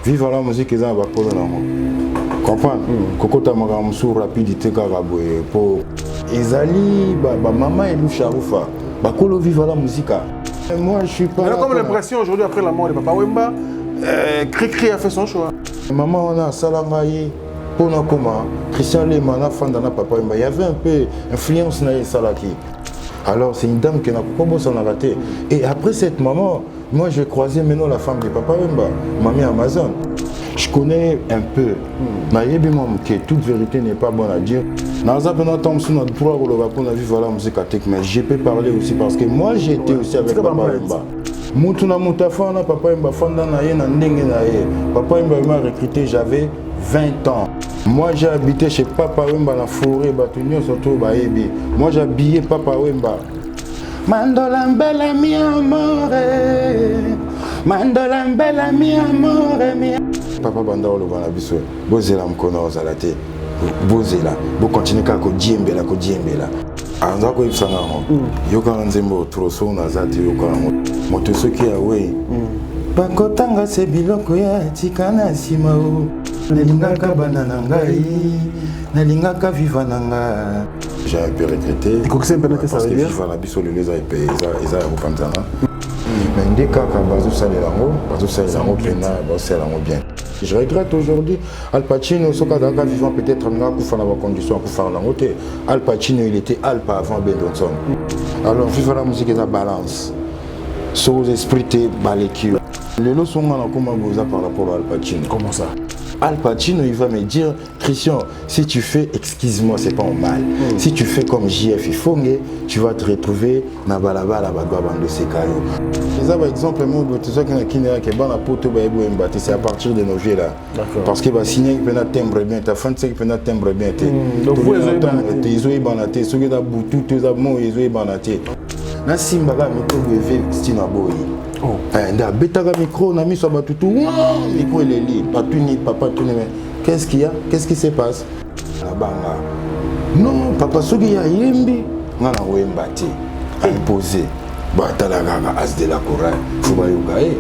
Vive la musique, ils ont bakolo nango. Comprendre? Kokota makamsu rapidité karaboye pour Ezali, maman et Loucharoufa. Bakolo vive la musique. Moi, je suis pas. On a comme l'impression aujourd'hui, après la mort de Papa Wemba, Cricri a fait son choix. Maman, on a Salangaye, Ponakoma, Christian Lemana, Fandana, Papa Wemba. Il y avait un peu d'influence dans les Salaki. Alors, c'est une dame qui n'a pas besoin d'en rater. Et après cette maman, moi, j'ai croisé maintenant la femme de Papa Wemba, Mamie Amazon. Je connais un peu. Que toute vérité n'est pas bonne à dire. Mais je peux parler aussi parce que moi j'ai été aussi avec Papa Wemba. Mutuna Mutafana, Papa Wemba Fanda Naye, Nandenge Naye. Papa Wemba m'a recruté, j'avais 20 ans. Moi j'ai habité chez Papa Wemba dans la forêt, Batunio surtout Baebi. Moi j'ai habillé Papa Wemba. Mandolambela mi amore, Mandolambela mi amore, mi Papa Banda Olobana Biso, Bozela Mkono Zalate. Bozela, bo continuer ka ko diembela. Anza ko ifsanga ho. Yoka nzembo troso na zati yoka moto soki ya we. Bakotanga se biloko ya tikana sima o. Nalingaka banana ngai, nalingaka viva nanga. J'ai un peu regretté. Parce que viva la biso les eza repanzana. Mais ndeka ka bazo salango pena bazo bien. Je regrette aujourd'hui, Al Pacino, ce cas vivant peut-être en condition pour faire la montée. Al Pacino, il était Alpa avant Ben Johnson. Alors, vivre la musique est la balance. Sous esprit, balécure. Les leçons, on a comment vous par rapport à Al Pacino. Comment ça? Al Pacino, il va me dire, Christian, si tu fais, excuse-moi, c'est pas mal. Si tu fais comme JF Ifongue, tu vas te retrouver dans Balabala, Bagabando Sekayo. Par exemple, c'est à partir de nos vieux là. Parce que va signer qui peut timbre bien, ta fin de qui peut timbre bien. Donc vous les banaté, ceux qui ont boutu, tous les mots, ils ont banaté. Na simbaga micro beve stina boy. Oh. Nda betaga micro na miso batutu. Micro il est libre. Patuni papa tuni mais qu'est-ce qu'il y a? Qu'est-ce qui se passe? La banga. Non, papa soki ya yembi ngana wemba te. Imposé. Batala gaga as de la chorale. Faut ba yoga eh.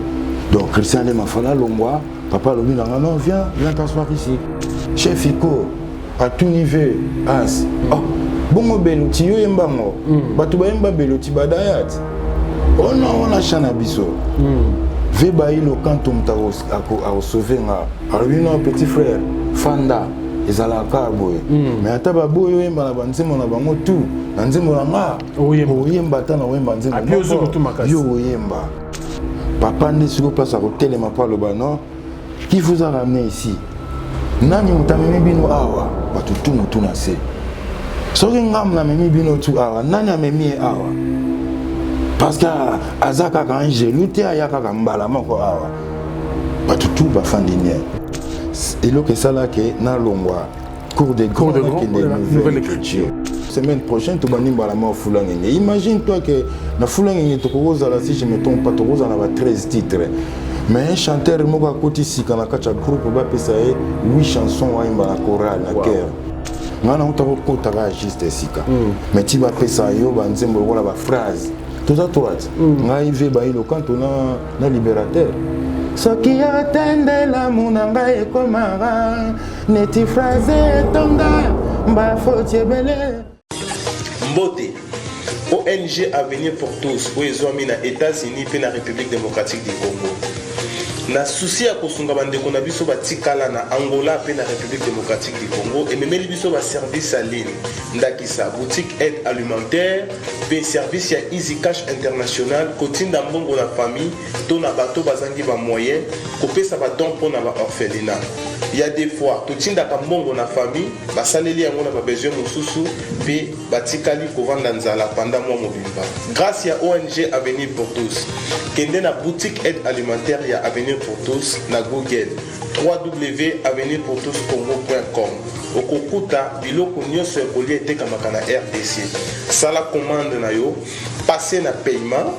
Donc Christian le mafala longwa, papa lobi na non viens t'asseoir ici. Chef Iko à tout niveau as. Oh. Bongo beloti yo yembango batu ba yemba beloti badayat on a chana biso ve bailo quand on t'a a sauver nga arwino petit frère Fanda ezala ka boy mais ata ba boyo yemba na banzemo na bango tout na nzemo na nga oyemba ta na oyemba nzemo yo oyemba papa ne sur place à hôtel ma pas le bano qui vous a ramené ici nani mutamemi bino awa batu tout mutu na se soki ngam na memi bino tu awa nani amemi awa parce que azaka ka angelu te ayaka ka mbala moko awa batu tu bafandi nie eloko esala ke na longwa cours de nouvelle écriture semaine prochaine tu bani mbala mo fulangenge imagine toi que na fulangenge to kozala si je me trompe pas to kozala ba 13 titres mais un chanteur moko akoti sika na kacha groupe ba pesa 8 chansons wa imba na chorale na cœur ngana utakotaka juste sika mais tu vas pesa yo banzembo lokola ba phrase tout ça droite ngai ve ba ilo quand on a libérateur soki atende la munanga ekomara neti phrase tonga mba faute belé mbote ONG Avenir pour tous oezwami na États-Unis pe na République démocratique du Congo. Na souci ya kosunga bandeko na biso batikala na Angola pe na République démocratique du Congo et memeli biso ba service à ligne ndakisa boutique aide alimentaire pe service ya Easy Cash International kotinda mbongo na famille to na bato bazangi ba moyen kopesa ba don pona ba orphelinat. Il y a des fois totinda ka mbongo na famille basaleli yango na ba besoin mosusu pe batikali kovanda nzala pendant mois mobimba. Grâce à ONG Avenir pour tous kende na boutique aide alimentaire ya Avenir pour tous na Google www.avenirpourtouscongo.com okokuta biloko nyonso ekolia etekamaka na RDC sala commande na yo passer na paiement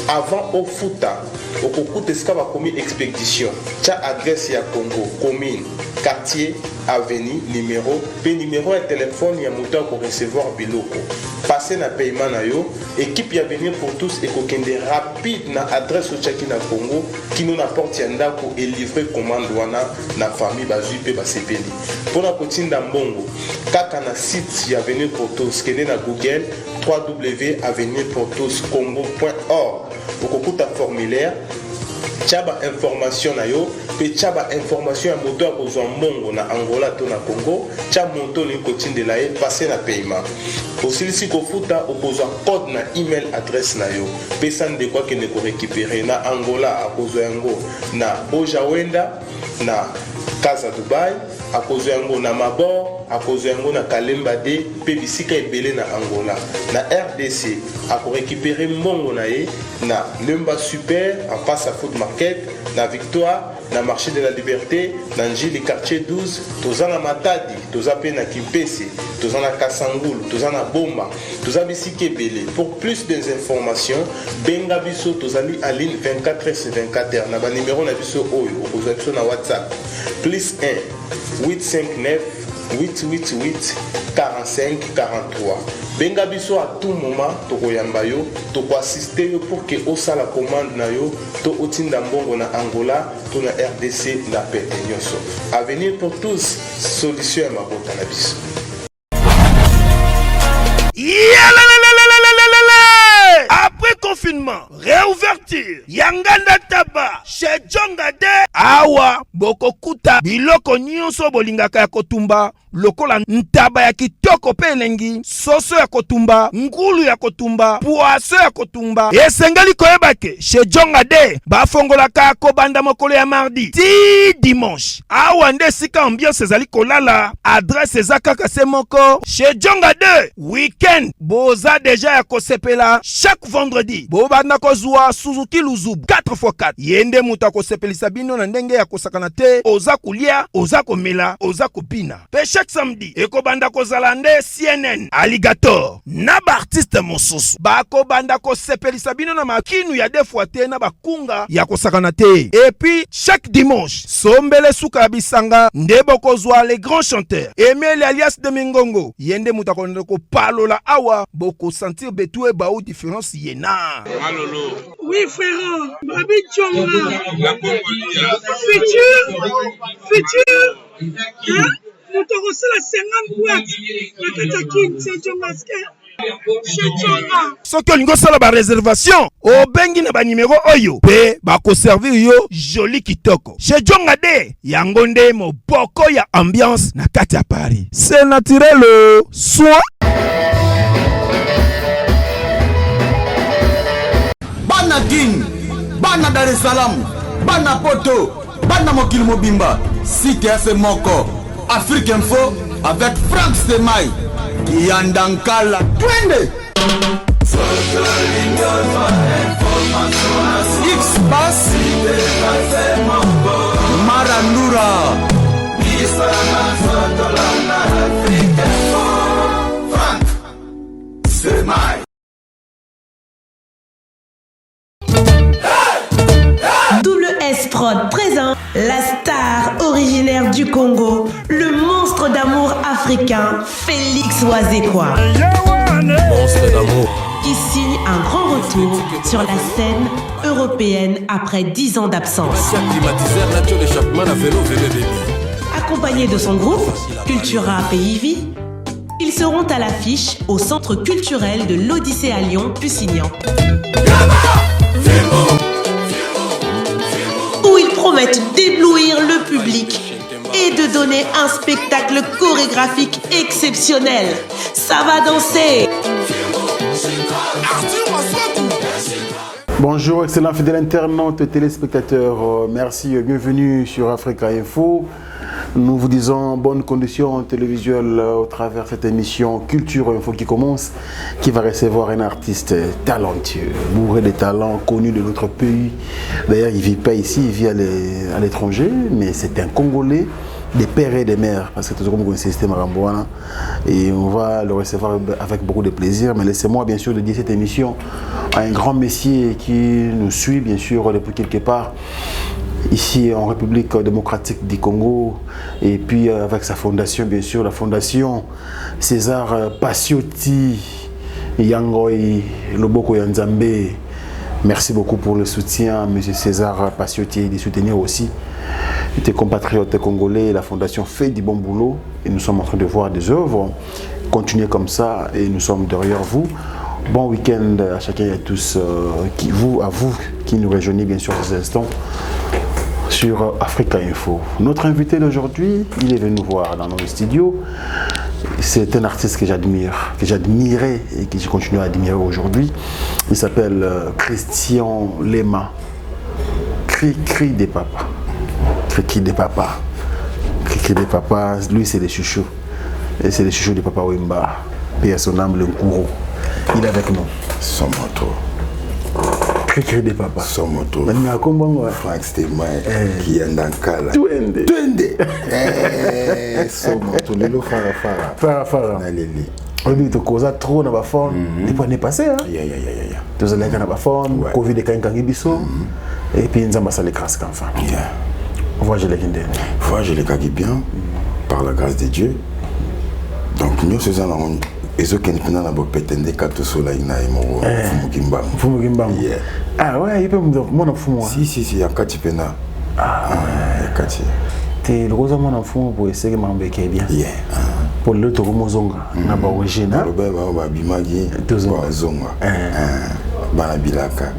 avant ofuta okokuta esika bakomi expédition tia adresse ya Congo commune quartier avenue numéro pe numéro de téléphone ya moto pour recevoir biloko passer na paiement na yo équipe ya venir pour tous et kokende rapide na adresse au Tchaki na Congo qui nous apporte yanda ko et livrer commande wana na famille bazui pe basepeli pour la kotinda mbongo kaka na site ya venir pour tous kende na Google www.avenirpourtoscongo.org okokuta formulaire tchaba information na yo pe tchaba information ya moto ya kozwa mbongo na Angola to na Congo tcha moto ni kotindela ye passer na paiement osilisi kofuta okozwa code na email adresse na yo pe sande kwa kende ko récupérer na Angola akozwa yango na Bojawenda na Casa Dubai akozwa yango na Mabor akozwa yango na Kalemba de pe bisika ebele na Angola na RDC ako récupérer mbongo na ye na Lemba Super en face à Food Market na Victoire na marché de la Liberté na Njili quartier 12 tozana Matadi tozape na Kimpese tozana Kasangulu tozana Bomba tozabi bisika ebele pour plus d'informations benga biso tozali à ligne 24h/24 na ba numéro na biso oyo okozwa biso na WhatsApp +1 859 888 45 43. Benga biso à tout moment tokoyamba yo toko assister yo pour que osala commande na yo to otinda mbongo na Angola to na RDC na pete nyonso. Avenir pour tous, solution ya mabota na biso. Après confinement, réouverture, Yanganda Taba, chez Djongade, Awa, Bokokuta, Biloko Nyonso Bolingaka ya Kotumba, lokola ntaba ya kitoko pe elengi, soso ya kotumba, ngulu ya kotumba, poaso ya kotumba. Esengeli koyebake, chez Djongade, bafongolaka kobanda mokolo ya mardi, ti dimanche. Awa nde sika ambiance ezali kolala, adresse ezakaka se moko, chez Djongade, weekend, boza deja ya kosepela, chaque vendredi, bobanda kozwa Suzuki Luzubu, 4x4. Yende muta kosepelisa bino na ndenge ya kosakana te, oza kulia, oza komela, oza kopina. Pe chaque samedi, ekobanda kozala nde CNN, Alligator, na ba artiste mosusu. Bako banda kosepelisa bino na makinu ya defuate na bakunga ya kosakana te. Et puis, chaque dimanche, sombele suka bisanga, nde bokozwa les grands chanteurs. Emile alias de Mingongo, yende muta ko palola awa, boko sentir betue baou différence yena. Malolo. Oui, frère. Babi Tchonga. Futur. Hein? Nous te recevons la 50 boîtes. La Katakin, c'est Tchongaske. Chez Tchonga. Soki olingo sala ba réservation, obengi na ba numéro oyo. Pe bako servir yo joli kitoko. Chez Djongade, yango nde moboko ya ambiance na kati ya Paris. C'est naturel, soit Bana Guine, Bana Dar es Salaam, Bana Poto, Bana Mokil Mobimba, Cité FM Moko, Afrique Info avec Frank Stemai, Yandankala, Twende. X-Bass, Marandura, Frank Stemai. S-Prod présente la star originaire du Congo, le monstre d'amour africain, Félix Wazekwa. Monstre d'amour. Qui signe un grand retour sur la scène européenne après 10 ans d'absence. Accompagné de son groupe, Cultura Pays-Vie, ils seront à l'affiche au Centre culturel de l'Odyssée à Lyon, Pusignan. Où ils promettent d'éblouir le public et de donner un spectacle chorégraphique exceptionnel. Ça va danser. Bonjour, excellent fidèle internaute, téléspectateurs. Merci, bienvenue sur Africa Info. Nous vous disons bonnes conditions télévisuelles au travers de cette émission Culture Info qui commence, qui va recevoir un artiste talentueux, bourré de talents, connu de notre pays. D'ailleurs, il ne vit pas ici, il vit à l'étranger, mais c'est un Congolais, des pères et des mères, parce que toujours comme un système Ramboana. Et on va le recevoir avec beaucoup de plaisir. Mais laissez-moi bien sûr dédier cette émission à un grand messier qui nous suit bien sûr depuis quelque part. ici en République démocratique du Congo, et puis avec sa fondation, bien sûr, la fondation César Pacioti Yangoy Loboko Yanzambe. Merci beaucoup pour le soutien, M. César Pacioti, et de soutenir aussi tes compatriotes congolais. La fondation fait du bon boulot et nous sommes en train de voir des œuvres. Continuez comme ça et nous sommes derrière vous. Bon week-end à chacun et à tous, à vous qui nous rejoignez bien sûr ces instants sur Africa Info. Notre invité d'aujourd'hui, il est venu nous voir dans nos studios. C'est un artiste que j'admirais et que je continue à admirer aujourd'hui. Il s'appelle Christian Lema. Cri des papas. Cri des papas. Cri des papas, lui c'est les chouchous. Et c'est les chouchous de Papa Wemba. Paix à son âme, le Nkouro. Il est avec nous. Son moto. Cri des papas. Son moto. Frank Stemai qui est dans Kala. Twende. Son moto. Lelo Fara. Naleli. On dit que causa trop na ba phone. Les points n'est passé hein. Tous les gars na ba phone, Covid de kankangi biso. Et puis nzamba ça les grâce enfin. Voyage les kindé. Voyage les kaki bien par la grâce de Dieu. Donc nous faisons la ezo ken pena na bo petende kato sola ina imo fumu gimbam. Ah ouais, il peut mon fumu. Si yakati pena. Ah yakati. Te lokoza mon fumu pour essayer m'embêter bien. Pour le tour mozonga na ba wejena. Le ba bimagi ba zonga. Ba bilaka.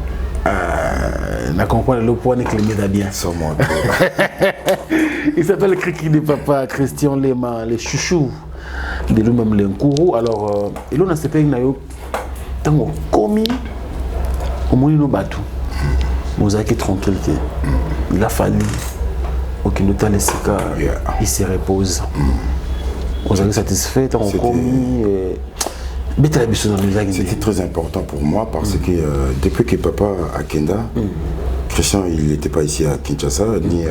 Na comprendre le point que le bien. Il s'appelle Cri de Papa, Christian Lema, les chouchous de lui-même le Nkouro. Alors, il a ce pays nayo tango komi au moins no batu. Mozaki tranquillité. Il a fallu aucun autre laissé il se repose. Vous avez satisfait tango komi. C'était très important pour moi parce que depuis que papa à Kenda, Christian il n'était pas ici à Kinshasa ni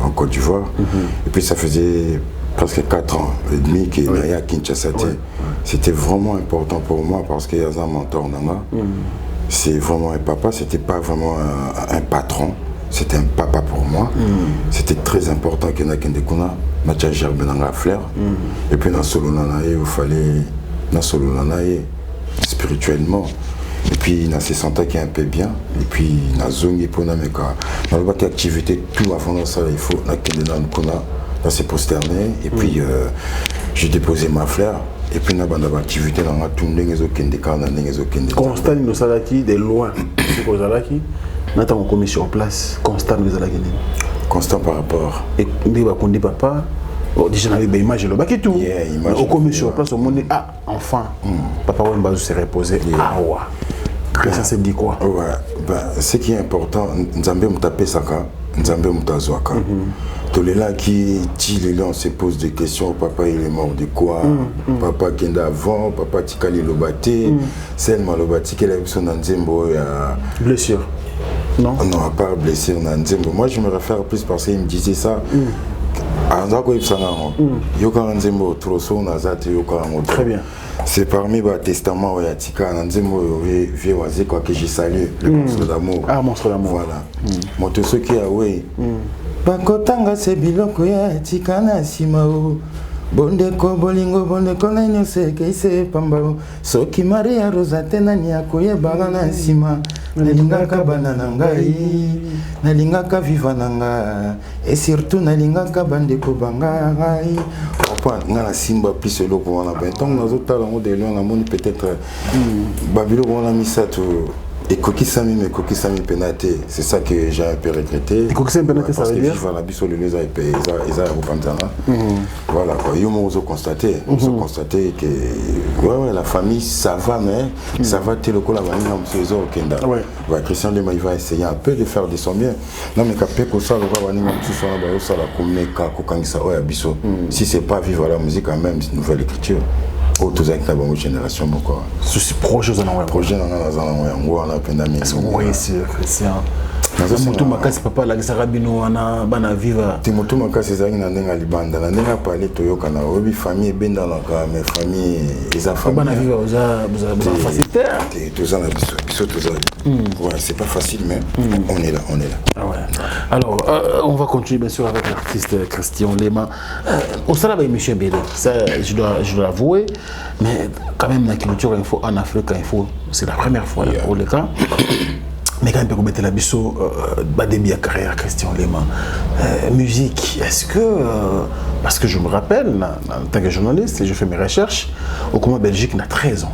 en Côte d'Ivoire. Et puis ça faisait presque 4 ans et demi qu'il est à Kinshasa. C'était vraiment important pour moi parce qu'il y a un mentor Nana. C'est vraiment un papa, c'était pas vraiment un patron. C'était un papa pour moi. C'était très important qu'il y ait un Kendekuna, Mathias Gerbenanga Flair. Et puis dans Solonana, il fallait spirituellement et puis il a ses santé qui est un peu bien et puis il a zone pour na meka dans le activité tout avant ça il faut dans ses posterné et puis j'ai déposé ma fleur et puis na banda activité dans la tout ndenge zo kende kana ndenge zo kende constant nous salaki de loin c'est salaki n'attend commis sur place constant nous salaki constant par rapport et ndiba kondi papa. Oh, déjà, on avait une image, tout. Au commis sur place, on dit ah, enfin, Papa Wemba se reposer. Ah, ouais. Ça, c'est dit quoi? Ouais, ce qui est important, Nzambe Moutapé Saka, Nzambe Moutazouaka. Tous les là qui disent, on se pose des questions. Papa, il est mort de quoi? Papa, Kenda avant, Papa, Tikali Lobate, Selma Lobati, quelle est son Nzembo? Blessure. Non? Non, à part blessure, Nzembo. Moi, je me réfère plus parce qu'il me disait ça. Très bien. C'est parmi les testaments que j'ai salué, le monstre d'amour. Ah, monstre d'amour. Voilà. Moi, tout ce qui a, oui. Bakotanga se biloko ya tika na simao. Bondeko bolingo bondeko na nyose keise pambao. Soki Maria Rosate nani akoyebanga na sima. Nalingaka banana ngai, nalingaka viva nanga, et surtout nalingaka bandeko banga ngai. Opa ngana simba plus eloko wana ben tant nazotala ngo de lion na moni peut-être babilo wana misato et kokisami mais kokisami penate, c'est ça que j'ai un peu regretté. Et kokisami penate ça veut dire parce que viva la biso le les a repanzana. Voilà quoi, yo mo constaté que ouais la famille ça va mais ça va tel ko la bani na msezo okenda. Ouais, Christian Lema il va essayer un peu de faire de son bien. Non mais kapé ko ça le bani na msezo na ba ça la komeka ko kangisa oya biso. Si c'est pas vivre la musique quand même, c'est une nouvelle écriture. Autres avec la bonne génération quoi. Ce projet projet dans la ngwana pendami. Oui, c'est Christian. Moto makasi papa la Sarabino wana bana viva. Timoto makasi zangi na ndenga libanda na ndenga parler toyoka na obi famille benda na ka mais famille eza famille. Bana viva vous facilitaire. Tous en biso tous en. Ouais, c'est pas facile mais on est là. Ah ouais. ouais. Alors, on va continuer bien sûr avec l'artiste Christian Lema. Au Salaba et Michel Bélé, ça je dois l'avouer, mais quand même la culture info en Afrique info, c'est la première fois pour le cas. Mais quand même, on peut la biseau, début de carrière Christian Lema. Musique, est-ce que, parce que je me rappelle, en tant que journaliste, et je fais mes recherches, au Congo Belgique, on a 13 ans.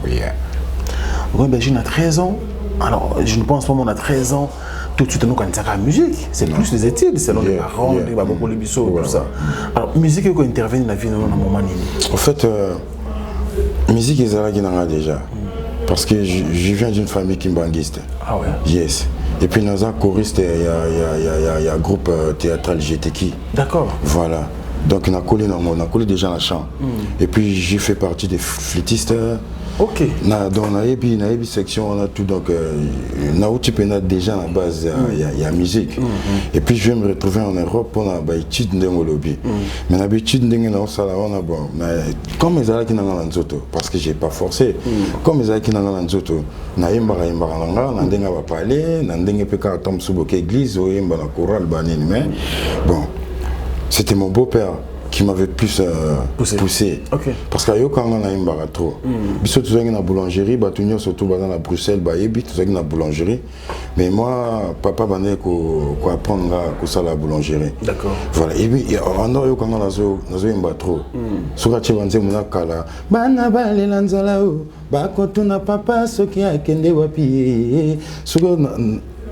Au Congo Belgique, on a 13 ans. Alors, je ne pense pas qu'on a 13 ans. Tout de suite, nous, quand on a la musique, c'est plus les études, selon les parents, les biseaux, tout ça. Alors, musique, quand on intervient dans la vie, dans un moment. En fait, musique, ils ont déjà. Parce que je viens d'une famille kimbanguiste. Ah ouais? Yes. Et puis dans un choriste, il y a un groupe théâtral GTK. D'accord. Voilà. Donc on a collé déjà la chant. Et puis j'ai fait partie des flûtistes. Ok. Dans la section, on a tout. Donc déjà à la base, il y a musique. Et puis je vais me retrouver en Europe pour la étude de mon lobby. Mais l'habitude de mon on a bon. Comme les gens qui n'ont pas d'anzoto, parce que j'ai pas forcé. Comme les gens qui n'ont pas d'anzoto, na yembara na ndenga va parler, na ndenga peka tom suboke église ou yembara chorale banini. Mais bon, c'était mon beau-père qui m'avait plus poussé. Okay. Parce que quand on a une barre trop. Bisous tous dans la boulangerie, batunio surtout dans la Bruxelles, bayebi tous dans la boulangerie. Mais moi, papa bané ko apprendre à ça la boulangerie. D'accord. Voilà. Et puis on a eu quand on a une barre trop. Soka chevanze muna kala. Bana bale lanzala o. Ba kotuna papa soki akende wapi. Soka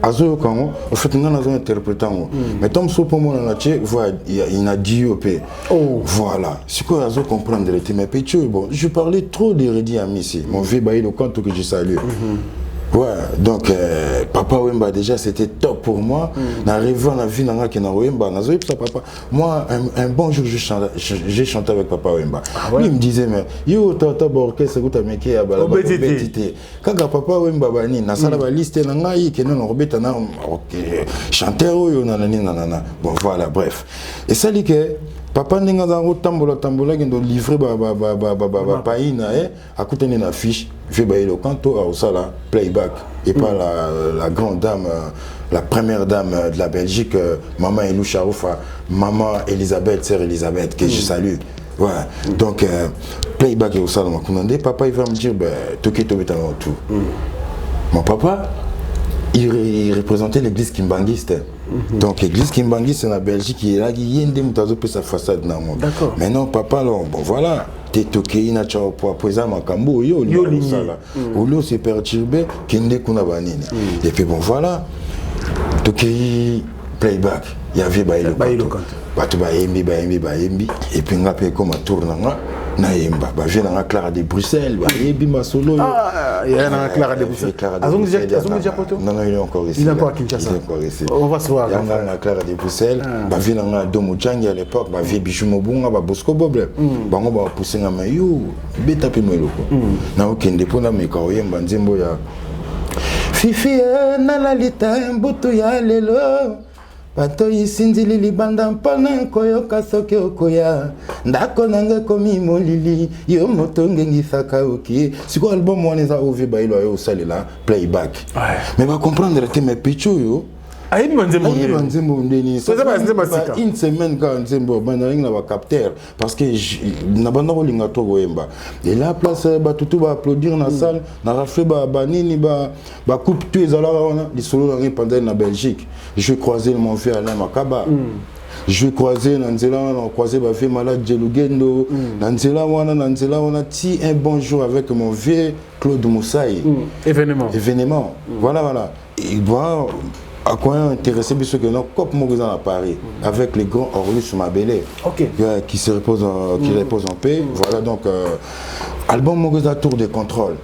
Azo Kango, en fait, nous avons interprété. Mais comme ce pour moi, il a dit voilà. C'est quoi Azo comprendre le thème? Mais bon, je parlais trop de Redi Amissi. Mon vieux bail le compte que je salue. Ouais, donc Papa Wemba déjà c'était top pour moi. N'arrivant à la vie dans la Wemba, papa. Moi un bon jour j'ai chanté avec Papa Wemba. Lui il me disait mais yo tata orchestre que tu as meké à bala betité. Quand Papa Wemba bani na sala ba liste na ngai que non robeta na chanteur yo nanana. Bon voilà bref. Et ça dit que Papa n'enga zango tambola gendo livrer ba païna à côté d'une affiche fait bailler le canto à Osala playback et pas la grande dame la première dame de la Belgique maman Elou Charoufa maman Elisabeth sœur Elisabeth que je salue. Ouais. Donc playback et Osala m'a commandé papa il va me dire ben toqué tout. Mon papa il représentait l'église kimbanguiste. Donc l'église kimbanguiste en Belgique il est là il y a une mutazo pour sa façade dans monde. Mais non papa là bon voilà t'es toqué il a chao pour poser ma cambo yo sala ou là c'est perturbé kende kuna banini et puis bon voilà toqué playback il y avait bailo batu baembi et puis nga pe comme tourna na yemba ba vient na Clara de Bruxelles ba yebi ma solo il y a na Clara de Bruxelles azongi déjà poto non il est encore ici il est encore à Kinshasa on va se voir il y a na Clara de Bruxelles ba vient na Domo Djangi à l'époque ba vie Bijou Mobunga ba Bosco Boble bango ba pousser na mayo beta pe meloko na okende pona meka oyemba nzembo ya fifi na la lita mbutu ya lelo Pato isindili libanda mpona koyoka soki okoya ndako nanga komi molili yo moto ngengisaka oki siko album wana eza ovi bailo ayo osalela playback mais va comprendre te me pichu yo ayebi banzembo ndeni ça va nzembo sika une semaine quand nzembo banalinga na ba capteur parce que na banda ko linga to goyemba et la place ba tutu ba applaudir na salle na rafle ba banini ba coupe tout ezala wana di solo na pendant na Belgique je croisé mon frère Alain Makaba je croisé Nanzela on croisé ba fait malade Jelugendo Nanzela wana ti un bon jour avec mon vieux Claude Moussaï événement voilà il doit à quoi intéressé puisque non comme Mogozan à Paris avec les grands Orlus Mabélé qui repose en paix voilà donc album Mogozan tour de contrôle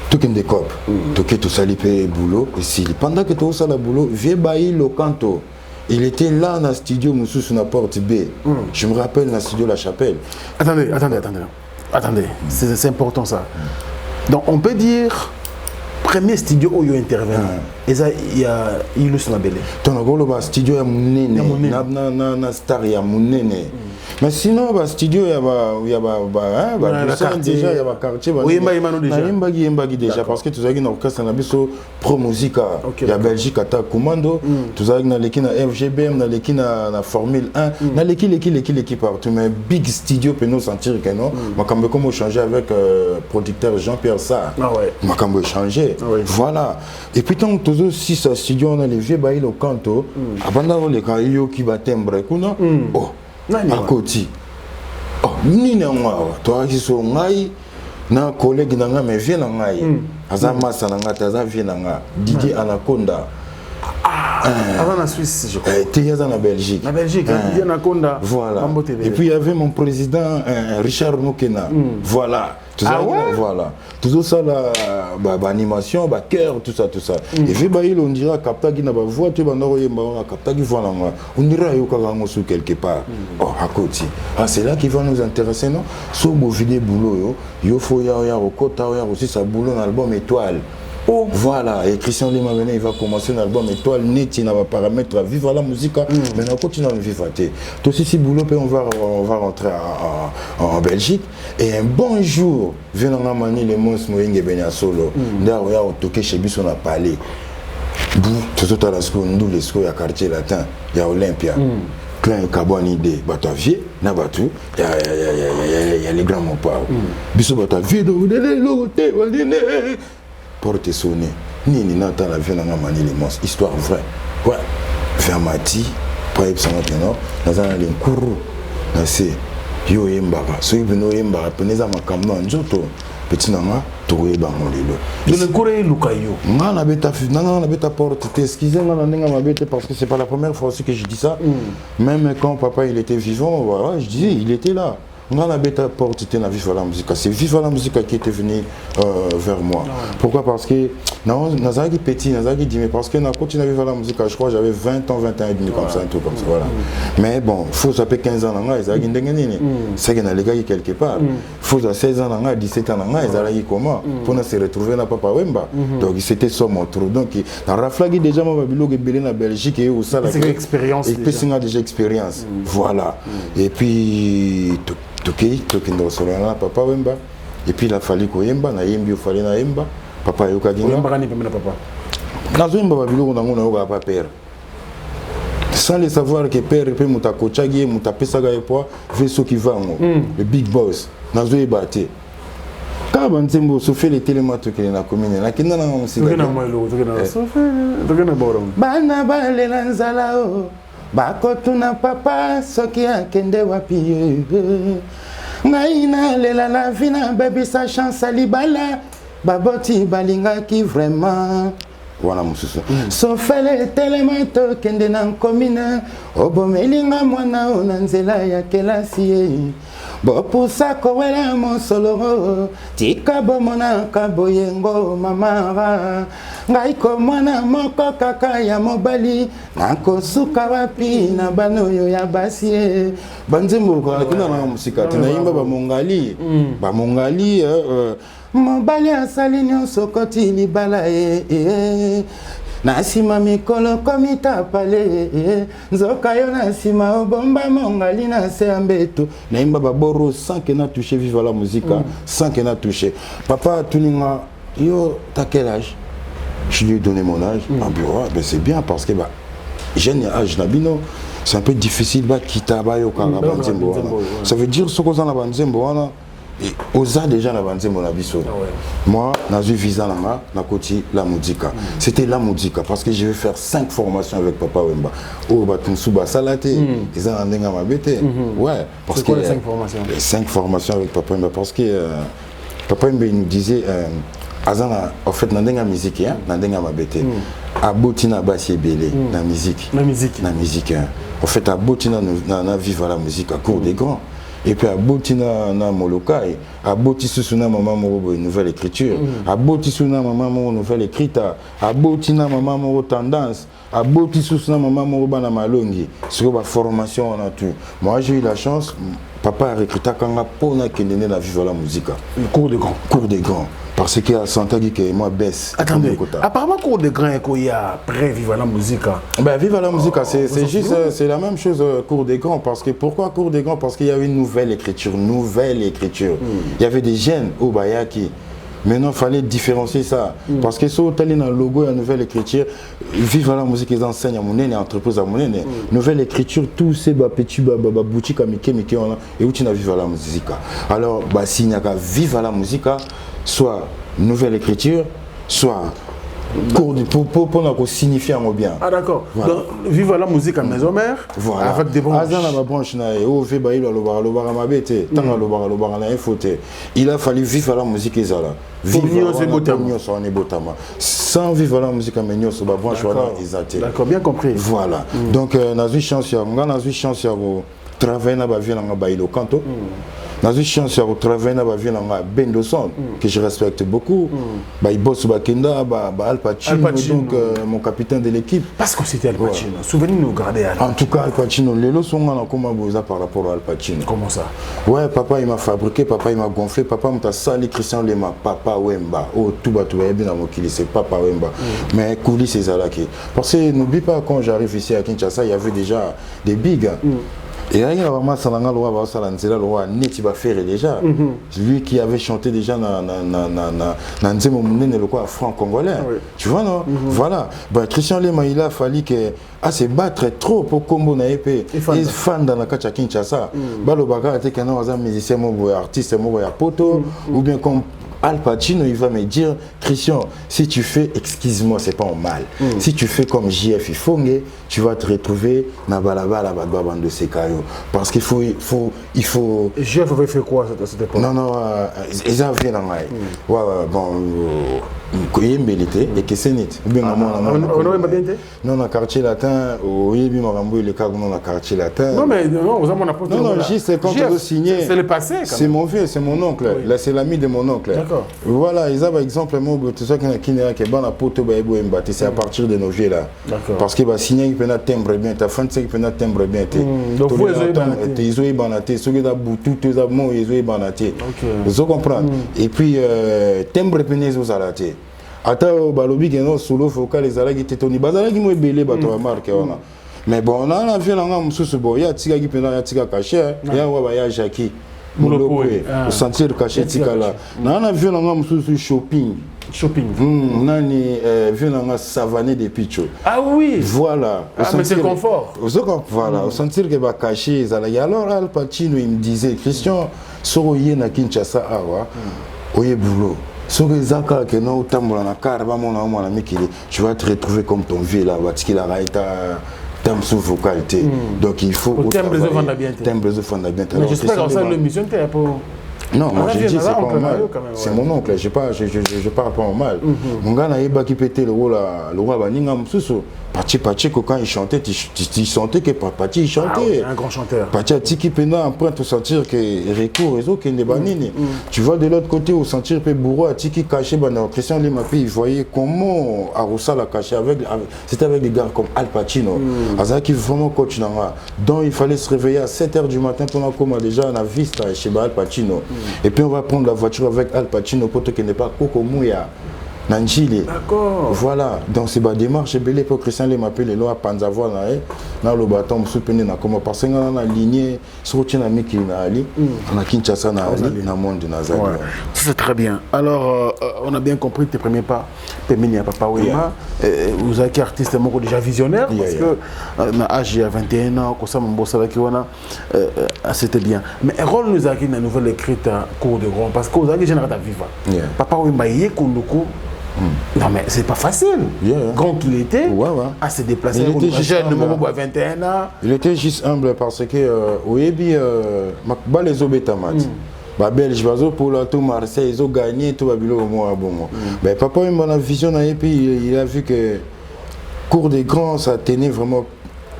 tout comme des copes tout ça lipé boulot et si pendant que tout ça le boulot vieux bailli le canto il était là dans le studio Moussou sur la porte B je me rappelle dans le studio La Chapelle. Attendez c'est important ça donc on peut dire premier studio où il intervient et ça il y a Ilus Mabélé ton golo ba studio ya munene na star ya munene Mais sinon, le studio, il y a déjà, il y a quartier. Oui, il y a déjà. Parce que tu as un orchestre, Pro Musica, il y a Belgique, à Commando, tu as un FGBM, la Formule 1, l'équipe partout. Mais Big Studio peut nous sentir que non. Je vais changer avec le producteur Jean-Pierre Sarr. Je vais changer. Voilà. Et puis, tant que tu as aussi ce studio, on a les vieux bails au canto. Avant les carrières qui battent un break, oh. À côté. Oh, ni na moi, toi qui sont ngai, na collègue nanga me vient ngai. Azama sananga taza vient nanga. Didier Anaconda. Avant en Suisse, je crois. Tu es en Belgique. En Belgique, Didier Anaconda. Voilà. Et puis il y avait mon président Richard Mokena. Voilà. Voilà. Tout ça, l'animation, le cœur, tout ça. Et puis, on dira capta qui n'a pas voix, tu vas capta qui voit on dira qu'il quelque part. Oh, à côté. Ah, c'est là qui va nous intéresser, non? Sur le vidéo boulot, il faut y avoir aussi sa boulot dans l'album Étoile. Oh, voilà, et Christian Lima il va commencer l'album Étoile, net, il va paramètres à vivre la musique, mais on continue à vivre. Tout ceci, boulot, on va rentrer en Belgique, et un bon jour, vient dans la manie, les monstres, Moïngue Benya Solo, là, on a toqué chez Bisson à Palais. Tout à l'heure, il y a quartier latin, il y a Olympia. Klein Kabouanide, Batavier, Nabatou, il y a les grands mots. Bisson Batavier, porte sonné. Ni n'entend la vie dans la manie les monstres. Histoire vraie. Ouais. Fermati, pas epsilon tenor, dans un linkourou. C'est yo yembara. Ceux qui nous yembara, penez à ma caméra en joto. Petit nama, trouvé bangolilo. Le courrier Lucayo. Non, on a bêta porte. Excusez-moi, parce que c'est pas la première fois aussi que je dis ça. Même quand papa il était vivant, voilà, je disais, il était là. On a la bêta porte, c'était la Viva la musique. C'est Viva la musique qui était venu vers moi. Pourquoi? Parce que Nazaki petit, Nazaki dit, mais parce que quand continué à vivre la musique, je crois j'avais 20 ans, 21 et demi comme ça, un truc comme ça. Voilà. Mais bon, il faut s'appeler 15 ans, c'est qu'il y a les gars qui quelque part. Il faut 16 ans, 17 ans, ils allaient comment pour se retrouver dans Papa Wemba. Donc c'était ça mon tour. Donc dans Raflagi déjà, moi, je suis en Belgique et où ça, c'est l'expérience. Et puis c'est déjà expérience. Voilà. Et puis Toki ndo solana papa Wemba et puis il a fallu ko yemba na yembi ofali na yemba papa yoka dinga Wemba kani pemena papa na zomba babilo na ngona yoka papa père sans le savoir que père peut mutakochagi mutapesa ga epoa veso qui va le big boss na zo ebate ka banzembo so fait les télémato que na commune na kinda na musika na moelo tokena so fait tokena borom bana bale lanzala o bakotuna papa soki akende wapi ngai nalela la vie na bebisa chance alibala baboti balingaki vraiment wana mususu sofele telema tokende na nkomina obomelinga mwana o na nzela ya kelasi ye bopusa kowela mosolo tika bomonaka boyengo mamara ngai komwana moko kaka ya mobali nakosuka wapi na bana oyo ya basi ye banzembo kuna na musika tunayimba bamongali mobali asali nyonso koti libala ye na sima mikolo komita pale nzoka yo na sima obomba mongali na se ambeto na imba baboro sans que na touché vivre la musique sans que na touché papa tuninga yo t'as quel âge? Je lui ai donné mon âge. Ben c'est bien parce que jeune âge nabino c'est un peu difficile quitter bayo kanga banzembo. Ça veut dire ce qu'on a banzembo wana et osa déjà na banzembo na biso. Moi na vu visa nanga na koti la musique. C'était la musique parce que je vais faire 5 formations avec Papa Wemba. Oh batunsu ba salate ils ont ndenga mabete. Ouais, parce que les 5 formations. Les 5 formations avec Papa Wemba parce que Papa Wemba il nous disait azana en fait nandenga musique nandenga mabete abotina basi ebele na musique en fait abotina na vivre la musique à court des grands et puis abotina na molokai abotisuna maman moko nouvelle écriture abotisuna maman moko nouvelle écrita abotina maman moko tendance abotisuna maman moko bana malongi sur la formation on a tout. Moi j'ai eu la chance papa a recruté Kanga pour qu'il ait la Viva la musique. Le cours de grand. Cours de grand. Parce qu'il y a Santagi qui est moi baisse. Attendez, apparemment cours de grand et qu'il y a après Viva la musique. Ben Viva la musique, c'est juste, c'est la même chose cours de grand. Parce que pourquoi cours de grand? Parce qu'il y avait une nouvelle écriture. Il y avait des jeunes au Bayaki. Maintenant, il fallait différencier ça. Parce que si on a le logo et la nouvelle écriture, Viva la musique, ils enseignent à mon nez, entreprise à mon nez. Nouvelle écriture, tous ces petits boutiques à Mickey, et où tu as Viva la musique. Alors, s'il n'y a qu'à Viva la musique, soit nouvelle écriture, soit pour signifier un mot bien. Ah d'accord. Voilà. Donc, vive la musique à maison mère. Voilà. Avec des branches. Il a fallu vivre la musique sans vivre la musique à Ménios, d'accord, bien compris. Voilà. Donc, on a eu chance de travailler dans la ville de Canto. Dans une chance de travailler dans la ville de Bendoson, que je respecte beaucoup. Il bosse Bakenda, Al Pacino, donc mon capitaine de l'équipe. Parce que c'était Al Pacino. Souvenez-nous, gardez Al Pacino. En tout cas, Al Pacino, les leçons sont comment par rapport à Al Pacino. Comment ça? Ouais, papa il m'a fabriqué, papa il m'a gonflé, papa m'a sali Christian Lema, papa Wemba. Oh, tout va bien dans mon kili, c'est papa Wemba. Mais Kouli, c'est Zalaki. Parce que n'oublie pas, quand j'arrive ici à Kinshasa, il y avait déjà des bigs. Et là, il y a vraiment Salanga Loa, Salanzela Loa, Neti Bafere déjà. Lui qui avait chanté déjà dans Nzemo Mounene, le quoi, franc-congolais. Tu vois, non? Voilà. Christian Lema, il a fallu que se battre trop pour Combo na épée. Et fan dans la Kacha Kinshasa. Balo Baga était qu'un musicien, artiste, poto, ou bien comme Al Pacino, il va me dire, Christian, si tu fais, excuse-moi, c'est pas en mal. Si tu fais comme JF Ifongue, tu vas te retrouver dans Balabala de Sekayo. Parce qu'il faut. JF avait fait quoi à cette époque? Non, ils avaient dans la. Il y a une bellité et que c'est net. Non, dans le quartier latin, il y a le cas dans le quartier latin. Non, mais non, vous avez mon apôtre. Non, c'est quand vous signez. C'est le passé. C'est mon vieux, c'est mon oncle. Là, c'est l'ami de mon oncle. D'accord. Voilà, ils ont par exemple, tout ça qui est bon à Poto, c'est à partir de nos vieux là. D'accord. Parce que signer, il peut timbre bien, ta fin de il peut timbre bien. Donc, vous ils ont banaté, ceux qui ont boutu, tous les amants, ils ont banaté. Vous comprenez? Et puis, timbre pénèse aux alatés. Attends, balobi qui est solo focal, les alagi tétoni, bazalagi moi belé, bateau à marque. Mais bon, on a vu là, on se boit, il y a Tiga qui peut y Tiga caché, il y a Jackie. Au sentir caché Tiga là. On a vu là, on se shopping. On a vu là, savané des pichos. Ah oui. Voilà. Mais c'est confort. Voilà. Au sentir que va cacher les alagi. Alors Al Pacino il me disait, Christian, soroye na Kinshasa awa, oye boulot. Tu vas te retrouver comme ton vieux là, parce qu'il a thème sous vocalité. Donc il faut. Thème de Mais j'espère que ça l'émission était pour. Non, moi je dis c'est pas mal. C'est mon oncle, je parle pas en mal. Mon gars n'a qui pétait le roi Baninga Msuso. Pachi quand il chantait, tu sentais que Pachi chantait. Un grand chanteur. Pachi a tiki pena après te sentir que recours réseau qui n'est banini. Tu vois de l'autre côté au sentir que bourreau a tiki caché Christian Limapi, il voyait comment Aroussa l'a caché c'était avec des gars comme Al Pacino. Azaki vraiment coach nanga. Donc il fallait se réveiller à 7h du matin pour comme déjà à la vista chez Al Pacino. Et puis on va prendre la voiture avec Al Pacino pour qui n'est pas Coco Mouya. Nanjili. D'accord. Voilà. Donc c'est ma démarche. J'ai belé pour Christian m'appelle le à Panzavoie dans le bâton soutenu na comment parce que on a lignée sur na miki na ali on a Kinshasa na ali na monde na Zali. C'est très bien. Alors on a bien compris tes premiers pas. Pemini à Papa Wema. Vous avez artiste moko déjà visionnaire parce que na âge à 21 ans comme ça mon boss là qui on a c'était bien. Mais rôle nous a qui na nouvelle écrite cours de grand parce que vous avez général à vivre. Papa Wema yé kondoko. Non mais c'est pas facile. Grand qu'il était, à se déplacer. Il était juste jeune, à 21 ans. Il était juste humble parce que Oyebi, les obétamat. Belge, pour la tout Marseille, ils ont gagné tout Babylone au moins bon. Mais papa il m'a vision et puis il a vu que cours des grands ça tenait vraiment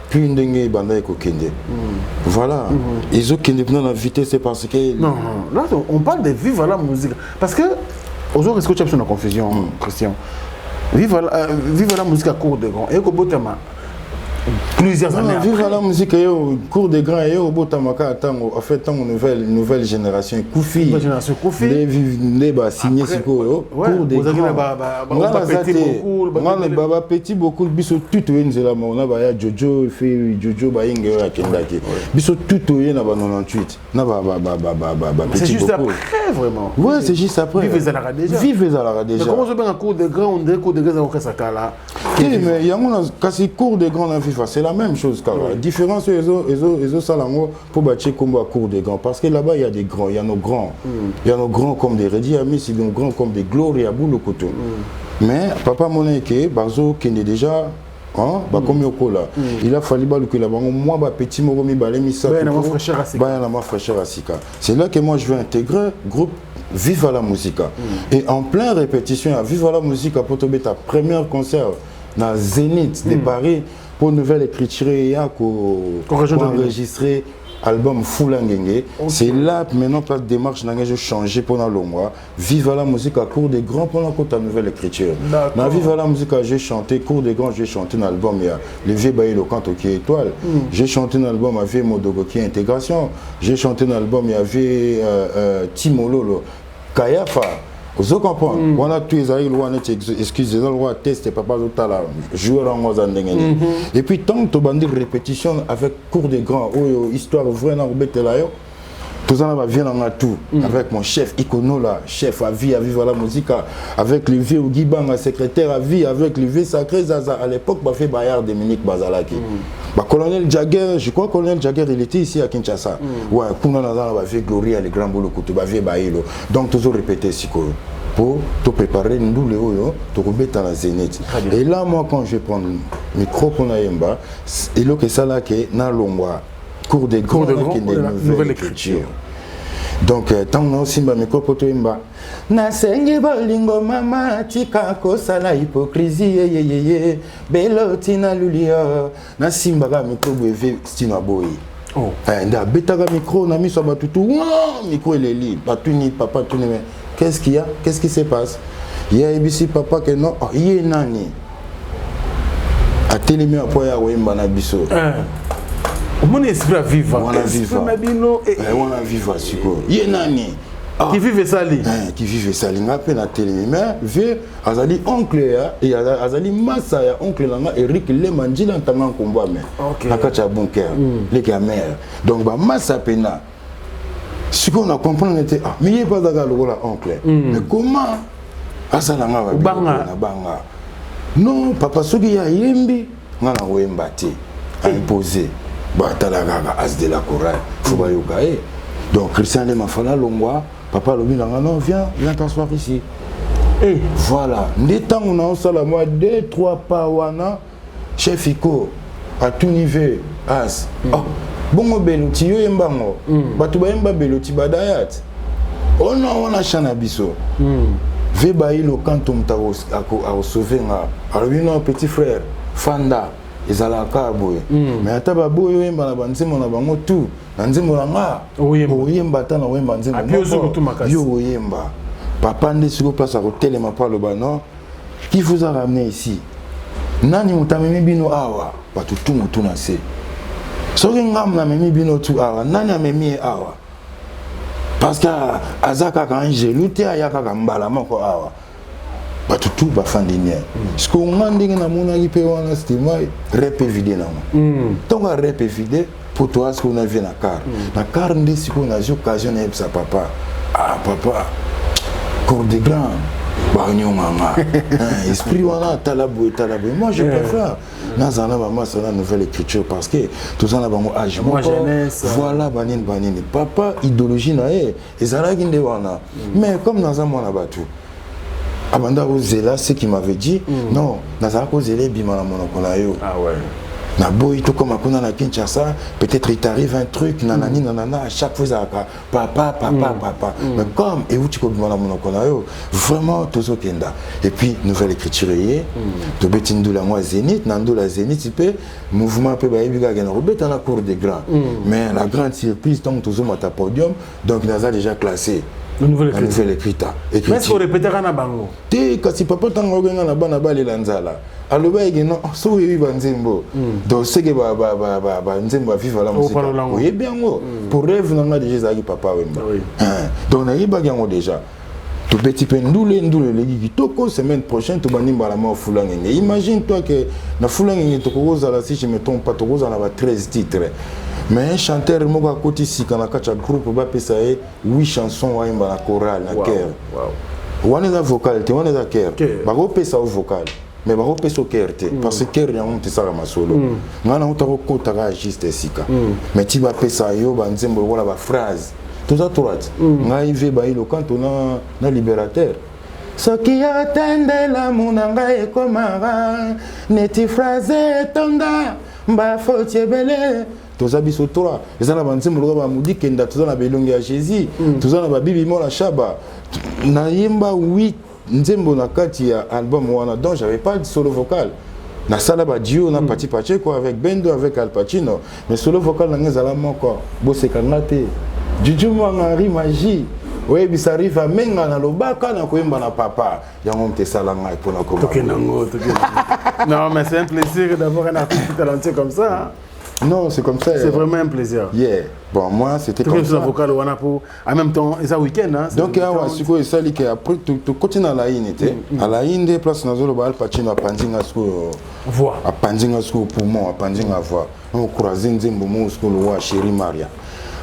plus une dingue bandai kokende. Voilà. Ils ont qu'il dans la vitesse c'est parce que non, là on parle de vivre la musique parce que aujourd'hui, est-ce que tu as besoin de confusion, Christian? Vive la musique à cours de grand. Et que Botama, plusieurs années. Vive la musique, cours des grands, en fait, nouvelle génération. Koufi. Nouvelle génération Koufi. Les signé cours des grands. Petit beaucoup, biso tout on a Jojo, fait Jojo, biso tout na 98. C'est juste après, vraiment. Ouais, c'est juste après. Vive Zalara déjà. Vive Zalara déjà. Mais comment je vais en cours des grands, on dirait cours des grands, on ça là. Mais il y a un cours des grands dans FIFA, c'est la même chose. La différence, c'est salango pour bâtir comme à cours des grands. Parce que là-bas, il y a des grands, il y a nos grands. Il y a nos grands comme des Redi Amis, il y a nos grands comme des Gloria Boulokoto. Mais papa Moneke, Bazo, qui est déjà. Comme Yokola, il a fallu que moi, petit Moromi, c'est là que moi je vais intégrer le groupe Viva la Musica. Et en pleine répétition, à Viva la Musica, pour tomber ta première concert dans Zénith de Paris, pour une nouvelle écriture, pour enregistrer album Foulangenge. C'est là maintenant que la démarche n'a pas changé pendant le mois. Viva la musique à cours des grands pendant que ta nouvelle écriture. Dans Viva la musique, j'ai chanté cours des grands, j'ai chanté un album il y a le vieux bailli le canto qui est étoile. J'ai chanté un album avec Modogo qui est intégration. J'ai chanté un album il y avait Timololo Kayafa. Vous comprenez? On a tous les excuses, on a testé papa Zotala, joueur en Mozambique. Et puis tant que tu as répétition avec cours des grands, histoire vraie dans le tout ça va venir en tout avec mon chef Ikonola, chef à vie, à vivre la musique, avec le vieux Guibanga, secrétaire à vie, avec le vieux Sacré Zaza. À l'époque, il fait Bayard Dominique Bazalaki. Colonel Jagger, je crois que Colonel Jagger, il était ici à Kinshasa. Ouais, Kuna Nazara va faire Gloria, les grands boulots, tu vas faire Baïlo. Donc, toujours répéter si pour te préparer, nous les oyo, te remettre à la zénith. Et là, moi, quand je vais prendre le micro pour Naïmba, et là, que ça là, qui est dans l'ombre. Cours des grands qui est une nouvelle écriture. Donc, tant que aussi ma micro pour toi, Nasengi bolingo mama tika kosala hypocrisie belotina lulia na simba ga micro bwe stina boy. Oh. Nda betaka micro na miso batutu micro eleli batuni papa tuni mais qu'est-ce qu'il y a? Qu'est-ce qui se passe? Il y a ici papa que non, il est nani. A télémé après ya wemba na biso. Mon esprit viva. On a viva. On a viva siko. Yenani. Qui vive Sali. Qui vive Sali. On a peine à télé. Mais vieux, Azali oncle et Azali massa ya oncle langa Eric Lemandji dans tangan combat mais. Nakacha bunker. Les gamères. Donc ba massa pena. Ce qu'on a compris était mais il pas daga lokola oncle. Mais comment Azalanga va banga. Non, papa soki ya yembi ngana wemba te. Imposé. Batalaga as de la chorale faut pas yokae donc Christian de Mafala Longwa papa lobi nanga non viens t'asseoir ici et voilà les temps on a ça la moi 2-3 pas wana chef Iko à tout niveau as bongo beluti yo yembango batu ba yemba beluti badayat on a chana biso ve bailo quand on t'a à sauver alors non petit frère Fanda ezalaka boye mais ata baboyo yemba na banzemo na bango tout na nzemo na nga oyemba ta na oyemba nzemo yo oyemba papa nde siko place à hotelema pa loba non qui vous a ramené ici nani mutamemi bino awa batu tout mutu na se soki ngam na memi bino tout awa nani amemi awa parce que azaka ka angelu te ayaka ka mbala moko awa tout va faire des liens. Ce qu'on a dit dans mon équipe, c'est rep vidé. Donc, rep vidé, pour toi, ce qu'on a vu dans la carte. La carte, c'est qu'on a eu l'occasion de sa papa. Ah, papa, cours de grand. Esprit, voilà, talabou. Moi, je préfère. Dans la nouvelle écriture parce que tout ça, on a âge. Voilà, banine. Papa, idéologie, mais comme dans un monde, on a battu. Abanda Ozela, ce qui m'avait dit, non, Nazara Ozela, Bimana Monokonayo. Ah ouais. Naboy, tout comme à Kinshasa, peut-être il t'arrive un truc, nanani, nanana, à chaque fois, papa. Mais comme, et où tu peux Bimana Monokonayo, vraiment, tout au Kenda. Et puis, nouvelle écriture, de Betindou la moi Zénith, Nando la Zénith, il peut, mouvement peu baïbiga, Robert dans la cour des grands. Mais la grande surprise, tant que tout le monde à podium, donc Nazara déjà classé. Le nouvel écrita. Mais est-ce qu'on répétera na bango? Kasi papa tango genga na bana bali lanzala. Aloba yeno so oui banzembo. Donc c'est que ba nzembo viva la musique. Oui bien ngo. Pour rêve na déjà zaki papa wemba. Donc na yiba yango déjà. Tout petit peu ndule les kitoko semaine prochaine to banimba la mort fulangenge. Imagine toi que na fulangenge to koza la si je me trompe pas to koza na ba 13 titres. Mais un chanteur moko à côté ici quand la kacha groupe ba pesa 8 chansons wa imba la chorale na chœur. Wow. Wana na vocal te wana na chœur. Ba ko pesa au vocal. Mais ba ko pesa au chœur te parce que chœur ya monte ça ma solo. Ngana utako kota ka juste sika. Mais ti ba pesa yo ba nzembo wala ba phrase. Tout ça droite. Ngai ve ba ilo quand on na libérateur. Ce qui attendait la monanga e komara neti phrase tonda ba faute belé. Toza biso tora ezana banzembo loba mudi kenda toza na belongi ya Jésus toza na babibi mola shaba na yemba 8 nzembo na kati ya album wana donc j'avais pas de solo vocal na sala ba duo na Pati Pacheco avec Bendo avec Al Pacino mais solo vocal na ngezala moko boseka ngate Juju Mwangari magie oui bisa riva menga na lobaka na koyemba na papa yango mte sala ngai pona ko non mais c'est un plaisir d'avoir un artiste talentueux comme ça hein? Non, c'est comme ça. C'est vraiment un plaisir. Yeah. Bon, moi, c'était comme ça. Vocal en même temps, c'est un week-end. Hein, donc, après, tu continues à la unité. À la unité, place dans le bal, Pacino, à Pandinga School. Voix. À Pandinga School, poumon, à Pandinga Voix. On court à Zinzimbo, School, Voix, Chérie Maria.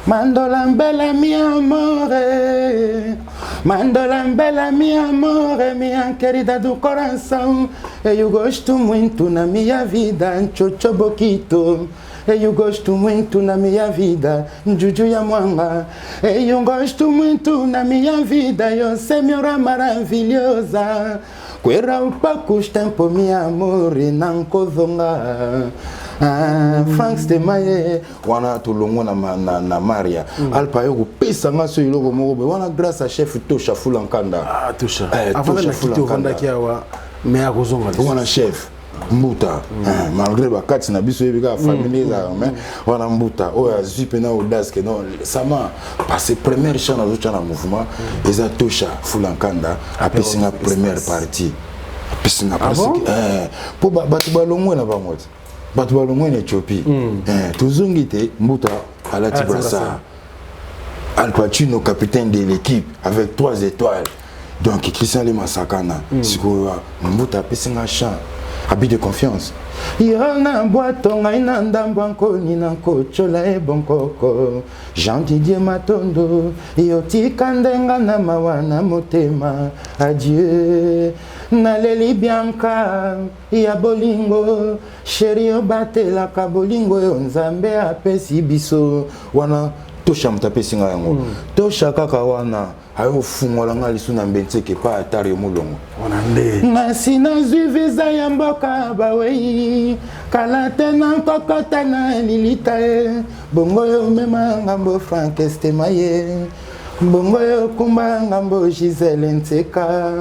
Mandolambella mi amore, mandolambella mi amore, minha querida do coração. Eu gosto muito na minha vida, Chocho Boquito. Eu gosto muito na minha vida, Juju Yamwanga. Eu gosto muito na minha vida, eu senhora maravilhosa. Queira um pouco tempo, meu amor, não kozonga. Frank Stemaye wana tulongo na Maria alpa yo pesa ngaso iloko moko wana grâce à chef Tosha Fulankanda Tosha avant de quitter Rwanda kiawa mais à kozonga wana chef Mbuta malgré ba kati na biso yebika famille là mais wana Mbuta o azui pena audace que non ça m'a passé première chance dans autre mouvement eza Tosha Fulankanda a passé la première partie passé na presque pour batu balongo na bangote batu balongo na Éthiopie tozongi te Mbuta alati brasa Al Pacino capitaine de l'équipe avec 3 étoiles donc Christian Lema Sakana siko Mbuta pesinga chant habit de confiance yo na boato ngai na ndambo nkoni na kochola e bonkoko Jean Didier Matondo yo tikandenga na mawana motema adieu na leli Bianca ya bolingo chéri obatela ka bolingo yo nzambe apesi biso wana Tosha mtapesi nga yango Tosha kaka wana ayo fungola nga lisu na mbenteke pa atari mulongo wana nde ngasi na zwiviza ya mboka bawei kala tena kokota na lilita bongo yo mema ngambo Frank Stemaye bongo yo kumba ngambo Giselle Nteka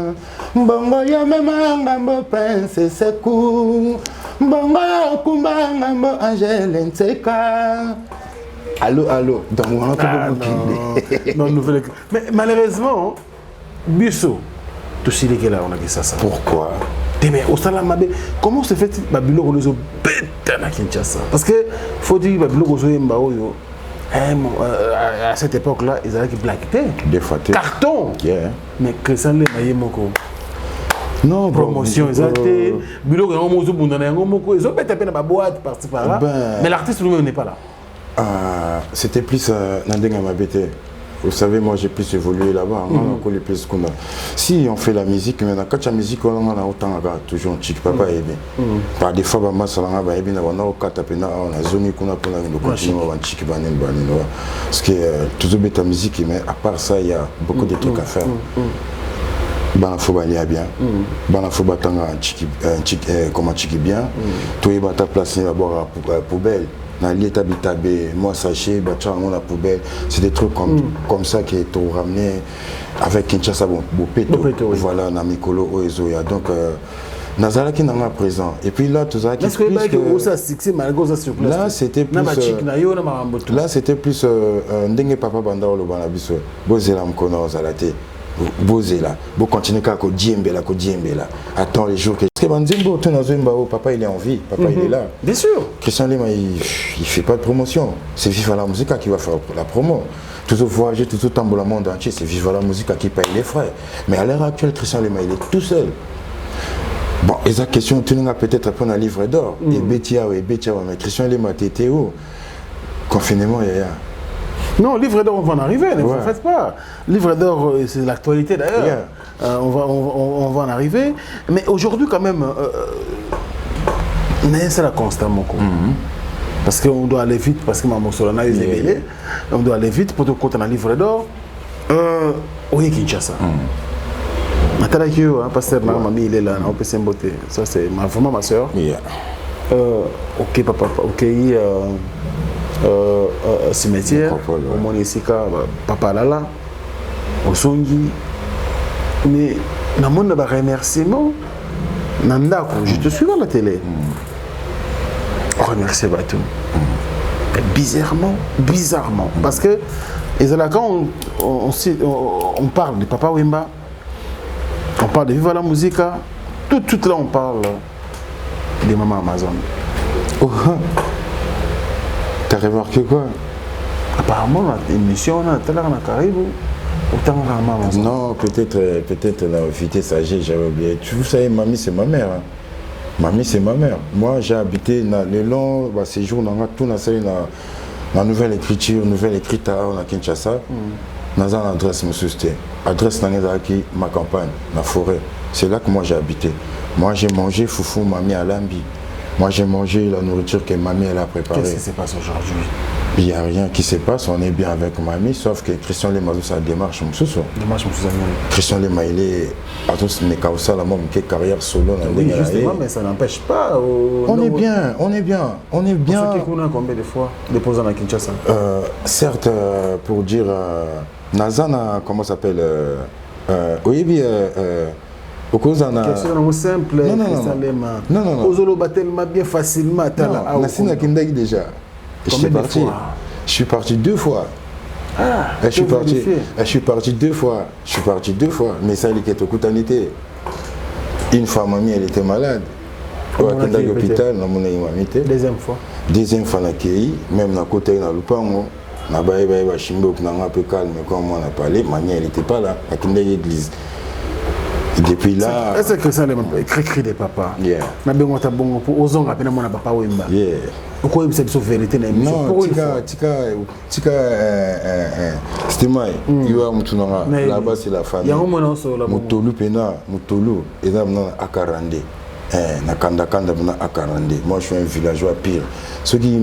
bongo yo mema ngambo Prince Sekou bongo yo kumba ngambo Angèle Nteka. Allô, donc on a non, nouvelle. Mais malheureusement, Bisso, tout ce qui est là, on a dit ça. Pourquoi? Mais au Salamabe, comment se fait Babylone on est bête à Kinshasa? Parce que faut dire Babylone à cette époque-là, ils avaient Black des fois, carton. Yeah. Mais Christian Lemaye moko. Non, promotion, ils ont été. Bilo ils ont pété à la boîte par-ci par-là. Mais l'artiste lui-même n'est pas là. C'était plus Nandenga Mabete. Vous savez, moi j'ai plus évolué là-bas. Si on fait la musique, mais quand la musique, on a autant toujours un chic papa et bien. Par des fois, on a zone qu'on a pour la continuer à chic banen. Parce que toujours bête la musique, mais à part ça, il y a beaucoup de trucs à faire. Bana faut aller bien. Bana faut batanga un chic comme un chic bien. Toi, il va ta place d'abord à poubelle. Dans l'état bitabé, moi sachet, on la poubelle, c'est des trucs comme ça qui est ramené avec Kinshasa Bopeto. Voilà, na Mikolo Oezoya. Donc Nazala qui n'en a présent. Et puis là, tout ça qui est-ce que ça succès malgré ça sur place. Là, c'était plus là, c'était plus ndenge papa banda lo bana biso. Bozela mkono zalate. Bozela. Bo continuer ka ko diembela. Attends les jours que parce que banzembo to nazemba papa il est en vie, papa il est là. Bien sûr. Christian Lema il fait pas de promotion. C'est Viva la Musique qui va faire la promo. Tout voyager, tout tambour le monde entier, c'est Viva la Musique qui paye les frais. Mais à l'heure actuelle, Christian Lema il est tout seul. Bon, et la question, tu n'as peut-être pas un livre d'or. Et Betia, mais Christian Lema, t'étais où? Confinement, yaya. Non, livre d'or, on va en arriver, ne vous faites pas. Livre d'or, c'est l'actualité d'ailleurs. On va en arriver. Mais aujourd'hui, quand même, c'est la constamment. Parce qu'on doit aller vite, parce que ma Solana est révélée. On doit aller vite pour te compter un livre d'or. Oui, Kinshasa. Pasteur Mamie, il est là, on peut s'embotter. Ça, c'est vraiment ma soeur. Ok, papa, ok, cimetière, au Monisika, papa Lala, au Songi. Mais, dans mon remerciement, je te suis à la télé. Remercier Batou. Bizarrement. Parce que, quand on parle de Papa Wemba, on parle de Viva la Musica, tout là on parle de Maman Amazon. Oh, t'as remarqué quoi? Apparemment, l'émission, on a Caribou. Non, peut-être la vérité sagée, j'avais oublié. Vous savez, mamie, c'est ma mère. Hein. Mamie, c'est ma mère. Moi, j'ai habité dans le long séjour dans tout la nouvelle écriture, nouvelle écriture à Kinshasa. Dans une adresse, monsieur, c'était adresse dans ma campagne, la forêt. C'est là que moi j'ai habité. Moi, j'ai mangé foufou, mamie à l'ambi. Moi, j'ai mangé la nourriture que mamie elle a préparée. Qu'est-ce qui se passe aujourd'hui? Il n'y a rien qui se passe, on est bien avec mamie, sauf que Christian Lema, sa démarche, Christian Lema, il est à tous mes cas, la même carrière solo. Oui, justement, mais ça n'empêche pas. On est bien. Ceux qui connaissent combien de fois déposant à Kinshasa? Certes, pour dire, Nazana, comment ça s'appelle? Oui, bien. Question simple, Christian Lema. Non. Ozolo tellement bien facilement. Nassina Kindagi déjà. Je suis parti 2 fois. Je suis parti 2 fois. Mais ça, il était au Koutanité. Une fois, mamie, elle était malade. Au hôpital, deuxième fois, même dans le côté de Lupango. Na baye Shimbo, qui n'a un peu calme, comme on a parlé, mamie, elle n'était pas là. À Kindagi église. Et depuis là. Est-ce que ça les cri des papas? Na bengo ta bongo pour ozonga pena mona papa Wemba. Pourquoi c'est une vérité na émission? Non, tika c'était moi. Il va mutunanga. Là-bas c'est la famille. Mutolu pena, Mutolu et là maintenant à Karandé. Na kanda na à Karandé. Moi je suis un villageois pire. Ceux qui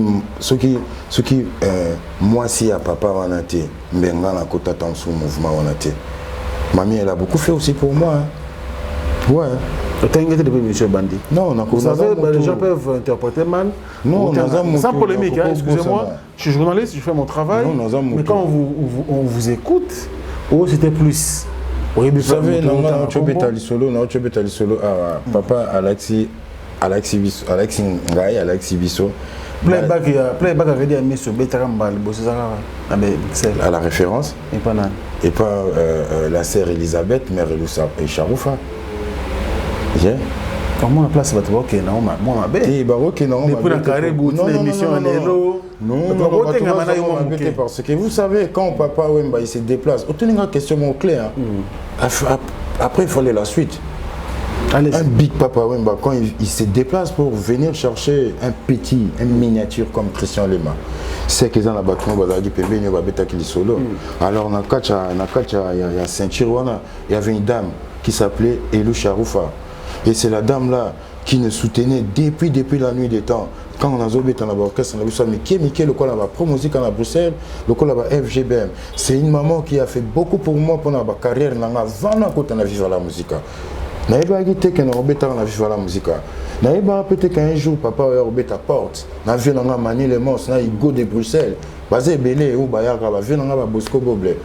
moi si à papa wanate, mbenga na kota tansu mouvement wanate. Mamie elle a beaucoup fait aussi pour moi. Ouais. Non, vous savez, les gens peuvent interpréter mal. Non, sans polémique, hein, excusez-moi. Je suis journaliste, je fais mon travail. Mais quand on vous écoute, c'était plus. Vous savez, papa Alexis Bisso. Playback avait dit à M. Betarambal, à la référence. Et pas la sœur Elisabeth, mère et Charoufa. Comment la place va te voir? Ok, non, moi, ma belle. Depuis la carrière, l'émission, parce que vous savez, quand papa Wemba il se déplace, on a une question claire. Après, il fallait la suite. Un big papa Wemba, quand il se déplace pour venir chercher un miniature comme Christian Lema, c'est qu'ils ont la bâtiment, solo. Alors, dans la ceinture, il y avait une dame qui s'appelait Elou Charoufa. Et c'est la dame là qui nous soutenait depuis la nuit des temps. Quand on a zobé dans l'orchestre, on a vu ça, mais qui est le quoi là-bas, Pro Musique à Bruxelles, le quoi là-bas, FGBM. C'est une maman qui a fait beaucoup pour moi pour ma carrière, dans la 20 ans quand on a vécu la musique. Je n'ai pas dit que on a vécu la musique. Je n'ai pas peut-être qu'un jour, papa a ouvert ta porte. On a vu dans la manie les monstres, on a eu go de Bruxelles. Basé Belé ou Bayaka, on a vu dans la Bosco Boblé.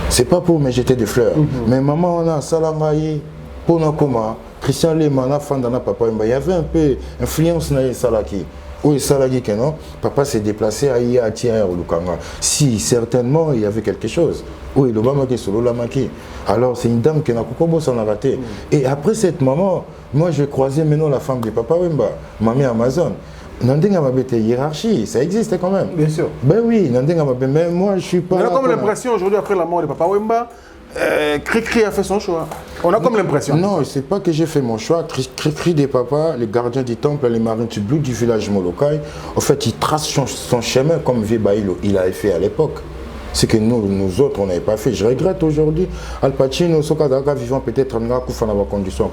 C'est pas pour me jeter des fleurs. Mais maman, on a Salangaï. pour nous comment Christian Lema Fandana Papa Wemba, il y avait un peu influence dans les Salaki. Oui, Salaki que non, papa s'est déplacé à Ia au Lukanga. Si certainement il y avait quelque chose. Oui, le Bama qui est solo la maki. Alors c'est une dame qui n'a pas s'en a raté. Et après cette maman, moi je croisais maintenant la femme de Papa Wemba, Mamie Amazon. Nandinga Mabete hiérarchie, ça existe quand même. Bien sûr. Ben oui, Nandinga Mabete, mais moi je suis pas. On a comme l'impression aujourd'hui après la mort de Papa Wemba, Cricri a fait son choix. On a comme l'impression. Non, c'est pas que j'ai fait mon choix. Cricri des papas, les gardiens du temple, les marins du bleu du village Molokai, en fait, il trace son chemin comme Vibaïlo, il avait fait à l'époque. C'est que nous autres, on n'avait pas fait. Je regrette aujourd'hui. Al Pacino, Sokadaka vivant peut-être en condition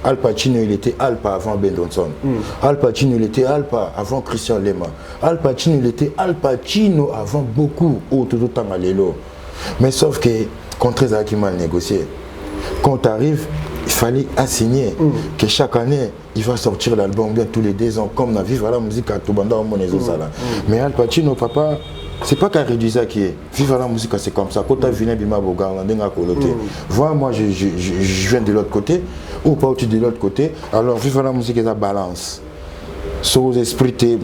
Al Pacino, il était Alpa avant Bendonson. Al Pacino, il était Alpa avant Christian Lema. Al Pacino, il était Al Pacino avant beaucoup autres temps à l'élo. Mais sauf que contre les qui mal négocié. Quand tu arrives, il fallait assigner que chaque année, il va sortir l'album bien tous les 2 ans, comme dans Viva la musique à Toubanda au Monezo Sala. Mais Al Pacino, papa, c'est pas qu'à réduire qui est. Viva la musique, c'est comme ça. Quand tu viens Bima Boga, on a un coloté. Vois, moi, je viens de l'autre côté, ou pas de l'autre côté. Alors, Viva la musique, c'est la balance. Sur les esprits,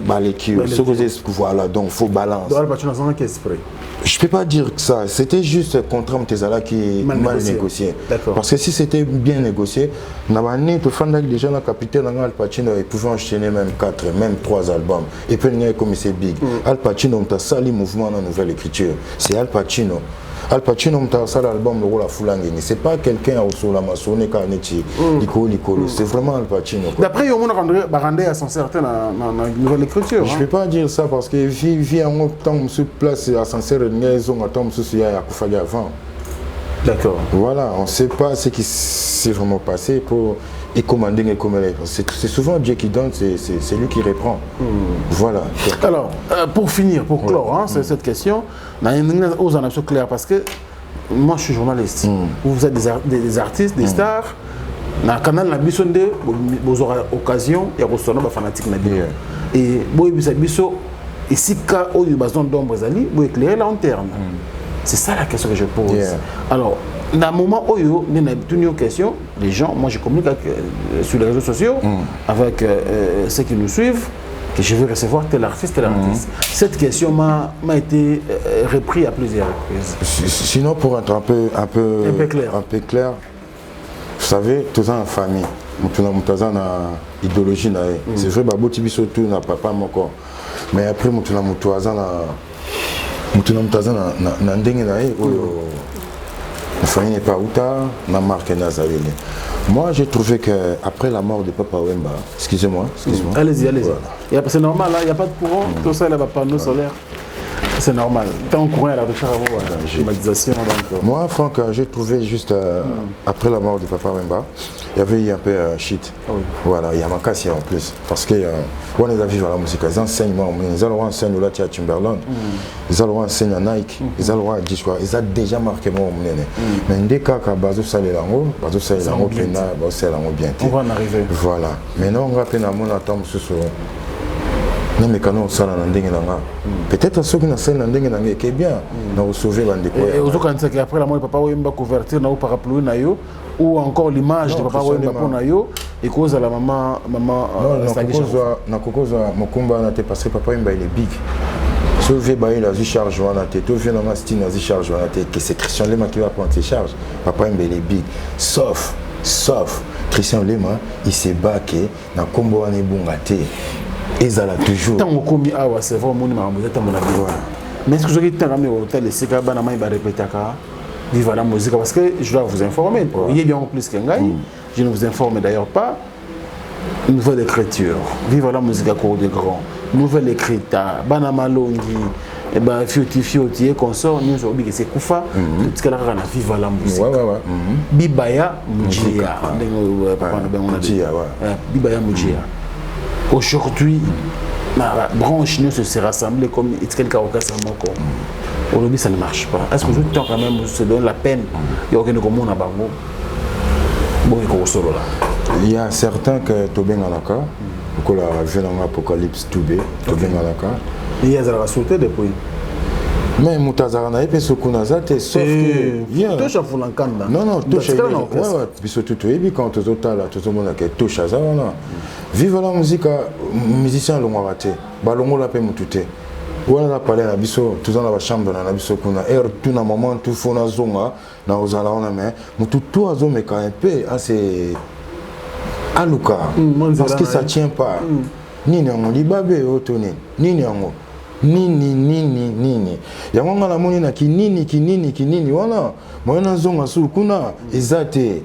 voilà, donc il faut balance. Al Pacino, c'est un esprit. Je ne peux pas dire que ça, c'était juste contre Mtezala qui est mal négocié. Parce que si c'était bien négocié, déjà le capitaine Al Pacino pouvait enchaîner même 4, même 3 albums. Et puis comme c'est big. Al Pacino a sali mouvement dans la nouvelle écriture. C'est Al Pacino. Al Pacino a sali l'album Le Rôle à Foulangini. Ce n'est pas quelqu'un au sol à Massoné Kanechi, Nicolo. C'est vraiment Al Pacino. D'après, on a rendu à son certain dans la nouvelle écriture. Je ne peux pas dire ça parce que vie en temps sur place à Sancerre, on attend avant. D'accord. Voilà, on ne sait pas ce qui s'est vraiment passé pour y commander et commander. C'est souvent Dieu qui donne, c'est lui qui reprend. Voilà. Alors, pour finir, pour clore cette question, aux analyses claires parce que moi je suis journaliste. Vous êtes des artistes, des stars. Dans le canal de Bissonde, vous aurez l'occasion de recevoir des fanatiques. Et vous ici, quand vous avez besoin d'ombre, vous éclairez la lanterne. C'est ça la question que je pose. Alors, dans le moment où il y a une question, les gens, moi je communique sur les réseaux sociaux avec ceux qui nous suivent, que je vais recevoir tel artiste, tel artiste. Cette question m'a été reprise à plusieurs reprises. Sinon, pour être un peu clair, vous savez, tous en famille, tous en idéologie, c'est vrai, Baboti Bissotou n'a pas encore. Mais après, nous avons moi, j'ai trouvé qu'après la mort de Papa Wemba, excusez-moi. Allez-y. Voilà. C'est normal, il n'y a pas de courant, tout ça, il n'y a pas de panneau solaire. C'est normal. Tant au courant, il y a la recherche à la climatisation. Moi, Franck, j'ai trouvé juste après la mort de Papa Wemba, il y avait eu un peu shit. Voilà, il y a ma casse en plus. Parce que on est à vivre la musique, les enseignements, ils ont enseigné là à Timberland, ils ont enseigné à Nike, ils ont enseigné ils ont déjà marqué mon nez. Mais dès que Bazo Salé Lango, bien. On va en arriver. Voilà. Maintenant, on va peine à mon attente sur non mais quand on sort en ndenge nanga peut-être ceux qui n'enseignent en ndenge nanga qui est bien nous sauver bandeko et aux autres quand après la mort de Papa Wemba convertir na parapluie na yo ou encore l'image de Papa Wemba pour na yo et cause à la maman na kokoza mokumba na te parce que Papa Wemba il est big sauver ba il a charge wana te to vient na style na charge wana te que c'est Christian Lema qui va prendre ses charges Papa Wemba il est big sauf Christian Lema il s'est baqué na kombo wana bungate et ça l'a toujours. Tant qu'on commis à c'est vraiment mon numéro de mon avis. Mais est-ce que vous avez été au hôtel de Sika Banama et répéter vive la musique parce que je dois vous informer. Il y a bien plus qu'un gars. Je ne vous informe d'ailleurs pas. Nouvelle écriture. Vive la musique à cours de grand. Nouvelle écriture. Banama Longi. Et ben Fioti et consort. Nous sommes obligés c'est Koufa. Tout ce qu'elle a vive la musique. Bibaya Mujia. Bibaya Mujia. Aujourd'hui, la branche ne se rassemblée comme Itken Kaoka Samoko. Aujourd'hui, ça ne marche pas. Est-ce que je temps quand même se donne la peine? Il y a certains que Tobin Alaka, que la jeune apocalypse Toubé, Tobin Alaka. Il y a sauté depuis. Mais Moutazarana et Pesokunazate, sauf que. Touche à Fulankanda. Non, touche à Biso tout et quand tu as tout le monde qui touche à ça. Vive la musique, musicien l'ont raté. Balongo la paix moutouté. Voilà la palais à Biso, tout dans la chambre dans la Biso Kuna. Et tout dans moment, tout fond à Zonga, dans aux allant la main. Tout à Zomé quand un peu, c'est. Aluka. Parce que ça tient pas. Ni n'yango, libabé, otone. Ni n'yango. Nini yango la moni na kinini wana moyena zonga su kuna ezate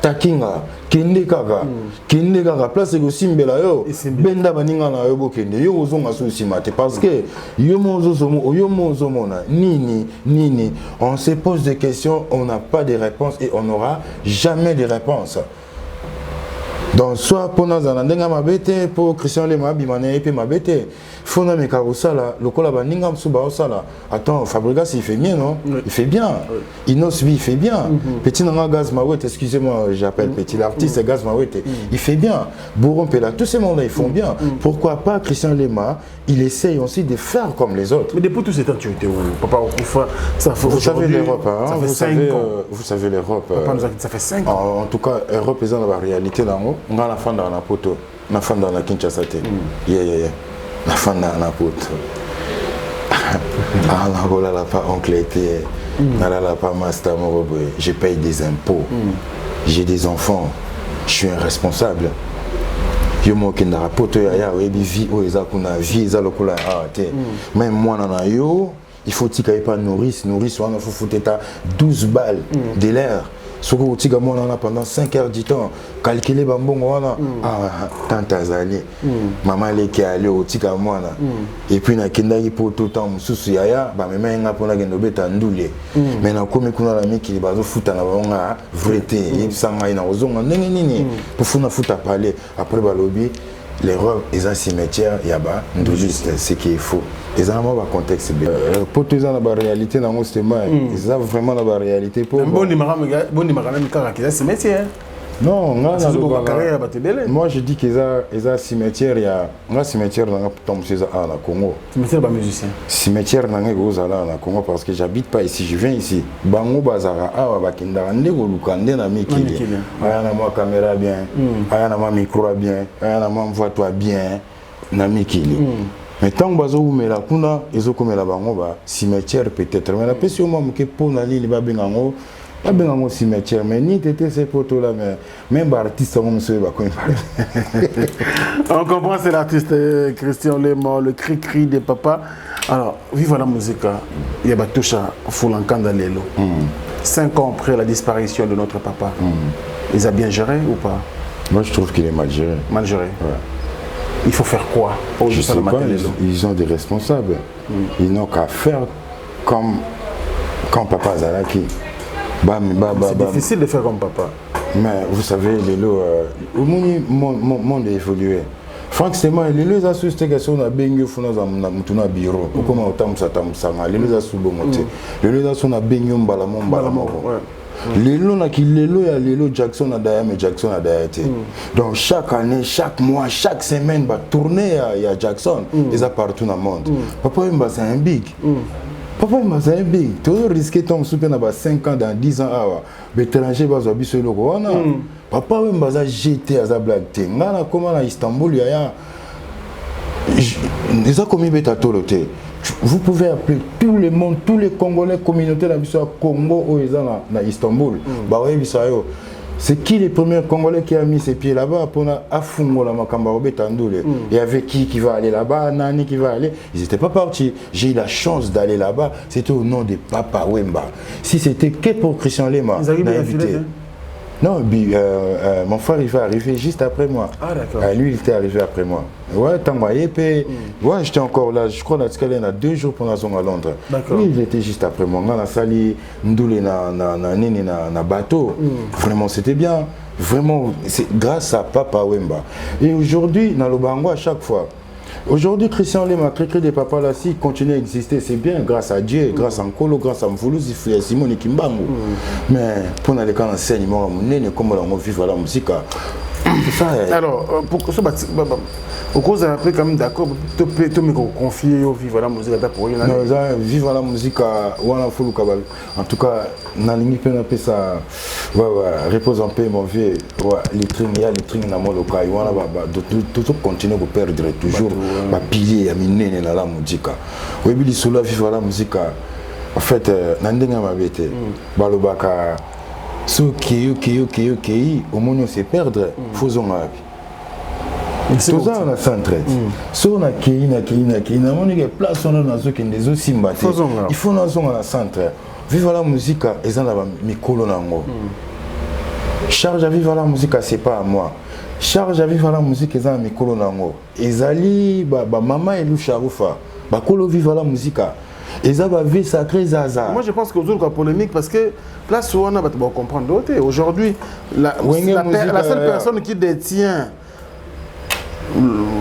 takinga kende kaka place ko simbela yo benda baninga na yo bokende yo zonga su simate parce que yo mozo mona nini on se pose des questions, on n'a pas de réponses et on n'aura jamais de réponses. Donc soit pour nous en mabete pour Christian Lema bimane et puis mabete fona me karosala lokola baninga msuba osala. Attends, Fabregas il fait bien non? Il fait bien. Inosbi il fait bien. Petit nanga Gaz Mawete, excusez-moi, j'appelle petit l'artiste Gaz Mawete. Il fait bien. Bourron Pela, tous ces mondes là ils font bien. Pourquoi pas Christian Lema? Il essaye aussi de faire comme les autres. Mais depuis tout ce temps tu étais où? Papa ça fait vous savez l'Europe, hein? Vous savez l'Europe. Ça fait 5 ans. En tout cas, Europe est dans la réalité là. On a la fin dans la poto, la fin dans la Kinshasa. La fin dans la poto. Ah, là, là, pas oncle été. Là, pas master, je paye des impôts. J'ai des enfants. Je suis un responsable. Je suis un poto, même moi, il faut que tu pas nourrice, il faut foutre 12 balles de l'air. Ce que tu as pendant 5 heures du temps, calculer bambongo tant azali maman qui allé au tika mwana et puis na kindaki pour tout temps mususu yaya ba mema nga pona gendo beta ndule mais na komi kuna la miki bazo futa na bonga vrete yebsanga ina ozonga ndenge nini pour funa futa parler après balobi l'erreur est un cimetière yaba nduliste ce qui est faux. Ils ont un contexte bien. Pour tous la réalité dans ce thème, ils ont vraiment la réalité pour. Bon cimetière. Non, moi je dis qu'ils ont un cimetière, il y a un cimetière dans le Congo. Cimetière de musicien. Cimetière dans le Congo parce que j'habite pas ici, je viens ici. Bango bazara awa bakindara ndego lukande na mikili. Aya na moi caméra bien, aya na moi micro bien, aya na moi voix toi bien na mikili. Mais tant que bazo umela kuna ezo komela bango ba cimetière peut-être mais la question moi que pour na li ba bengango pas bengango cimetière mais ni tété ces poteaux là mais même artiste on monsieur ba koy on comprend c'est l'artiste Christian Lema le cri des papas. Alors vive la musique il y a Batoucha Fulankanda lelo 5 ans après la disparition de notre papa ils a bien géré ou pas? Moi je trouve qu'il est mal géré. Mal géré. Ouais. Il faut faire quoi? Je sais pas, ils ont des responsables. Ils n'ont qu'à faire comme Papa Zalaki. C'est difficile de faire comme papa. Mais vous savez, le monde est évolué. Franchement, les lois associées à son abengyo funa za bureau. Comment autant ça tamsanga. Les lois subomote. Les lois sont abengyo mbalamo. Lelo na ki lelo ya lelo Jackson a daya mais Jackson a daya été. Donc chaque année, chaque mois, chaque semaine va tourner à Jackson. Ils sont partout dans le monde. Papa Mba c'est un big. Papa Mba c'est un big. Tu risques ton souper dans 5 ans, dans 10 ans. L'étranger va se habiller le Rwanda. Papa Mba a jeté à sa blague. Ngana comment à Istanbul il y a. Ils ont commis bêta toloté. Vous pouvez appeler tout le monde, tous les Congolais, communautés de Congo ou à Istanbul. C'est qui les premiers Congolais qui a mis ses pieds là-bas pour Afungo la Makambarobe Tandoule? Et avec qui va aller là-bas, Nani qui va aller? Ils n'étaient pas partis. J'ai eu la chance d'aller là-bas. C'était au nom de Papa Wemba. Si c'était que pour Christian Lema, ils arrivent à invité. Non, mon frère il va arriver juste après moi. Ah d'accord. Lui il était arrivé après moi. Ouais, t'as envoyé, puis ouais, j'étais encore là. Je crois qu'il y a 2 jours pour la zone à Londres. Lui il était juste après moi. On a sali ndoulé na bateau. Vraiment c'était bien. Vraiment, c'est grâce à Papa Wemba. Et aujourd'hui, dans le Bango à chaque fois. Aujourd'hui, Christian Lema, Cricri des Papas là, s'il continue à exister, c'est bien grâce à Dieu, grâce à Nkolo, grâce à Mfoulou, Simon et Kimbango. Mais pour les cas d'enseignement, comme on vit la musique, c'est ça. Alors, pour ce Au cause un peu quand même d'accord, tu me confier au vivre la musique pour rien. Non, vivre la musique wana fulu kabal. En tout cas, na lingi pe na pe ça repose en paix mon vieux. Les trains il y a les trains na moloka wana tout continuer de perdre toujours ba pilier ya minene na la musique. Oui bi solo vivre la musique. En fait na ndenga mabete balobaka so kiyo au moins se perdre faisons tout ça on a centré. Si on a qui na moni place on a dans ce qui des aussi mbaté. Il faut nous on a centré. Vivre la musique et ça la mikolo nango. Charge à vivre la musique c'est pas à moi. Charge à vivre la musique et ça mikolo nango. Ezali ba maman et Loucharoufa. Ba kolo vivre la musique. Et ça va vivre sacré zaza. Moi je pense que aujourd'hui la polémique parce que place où on a pas comprendre d'autres. Aujourd'hui la seule personne qui détient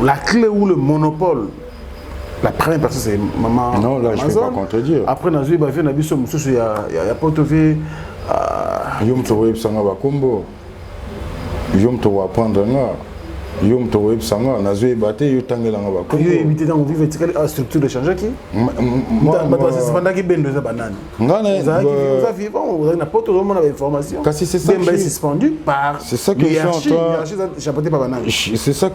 la clé ou le monopole, la première personne c'est maman. Non, là Amazon. Je ne peux pas contredire. Après, il y a pas de vie. Yom Toro Epsanga Bakombo. Yom Toro apprendre. Yom Toro Epsanga. Nazue Bate, Yotangela Bakombo. Il y a évité dans le vivre la structure de changer qui c'est pendant qu'il bende de banane. Vous avez pas tout le monde avec information. C'est ça qui est suspendu par. C'est ça que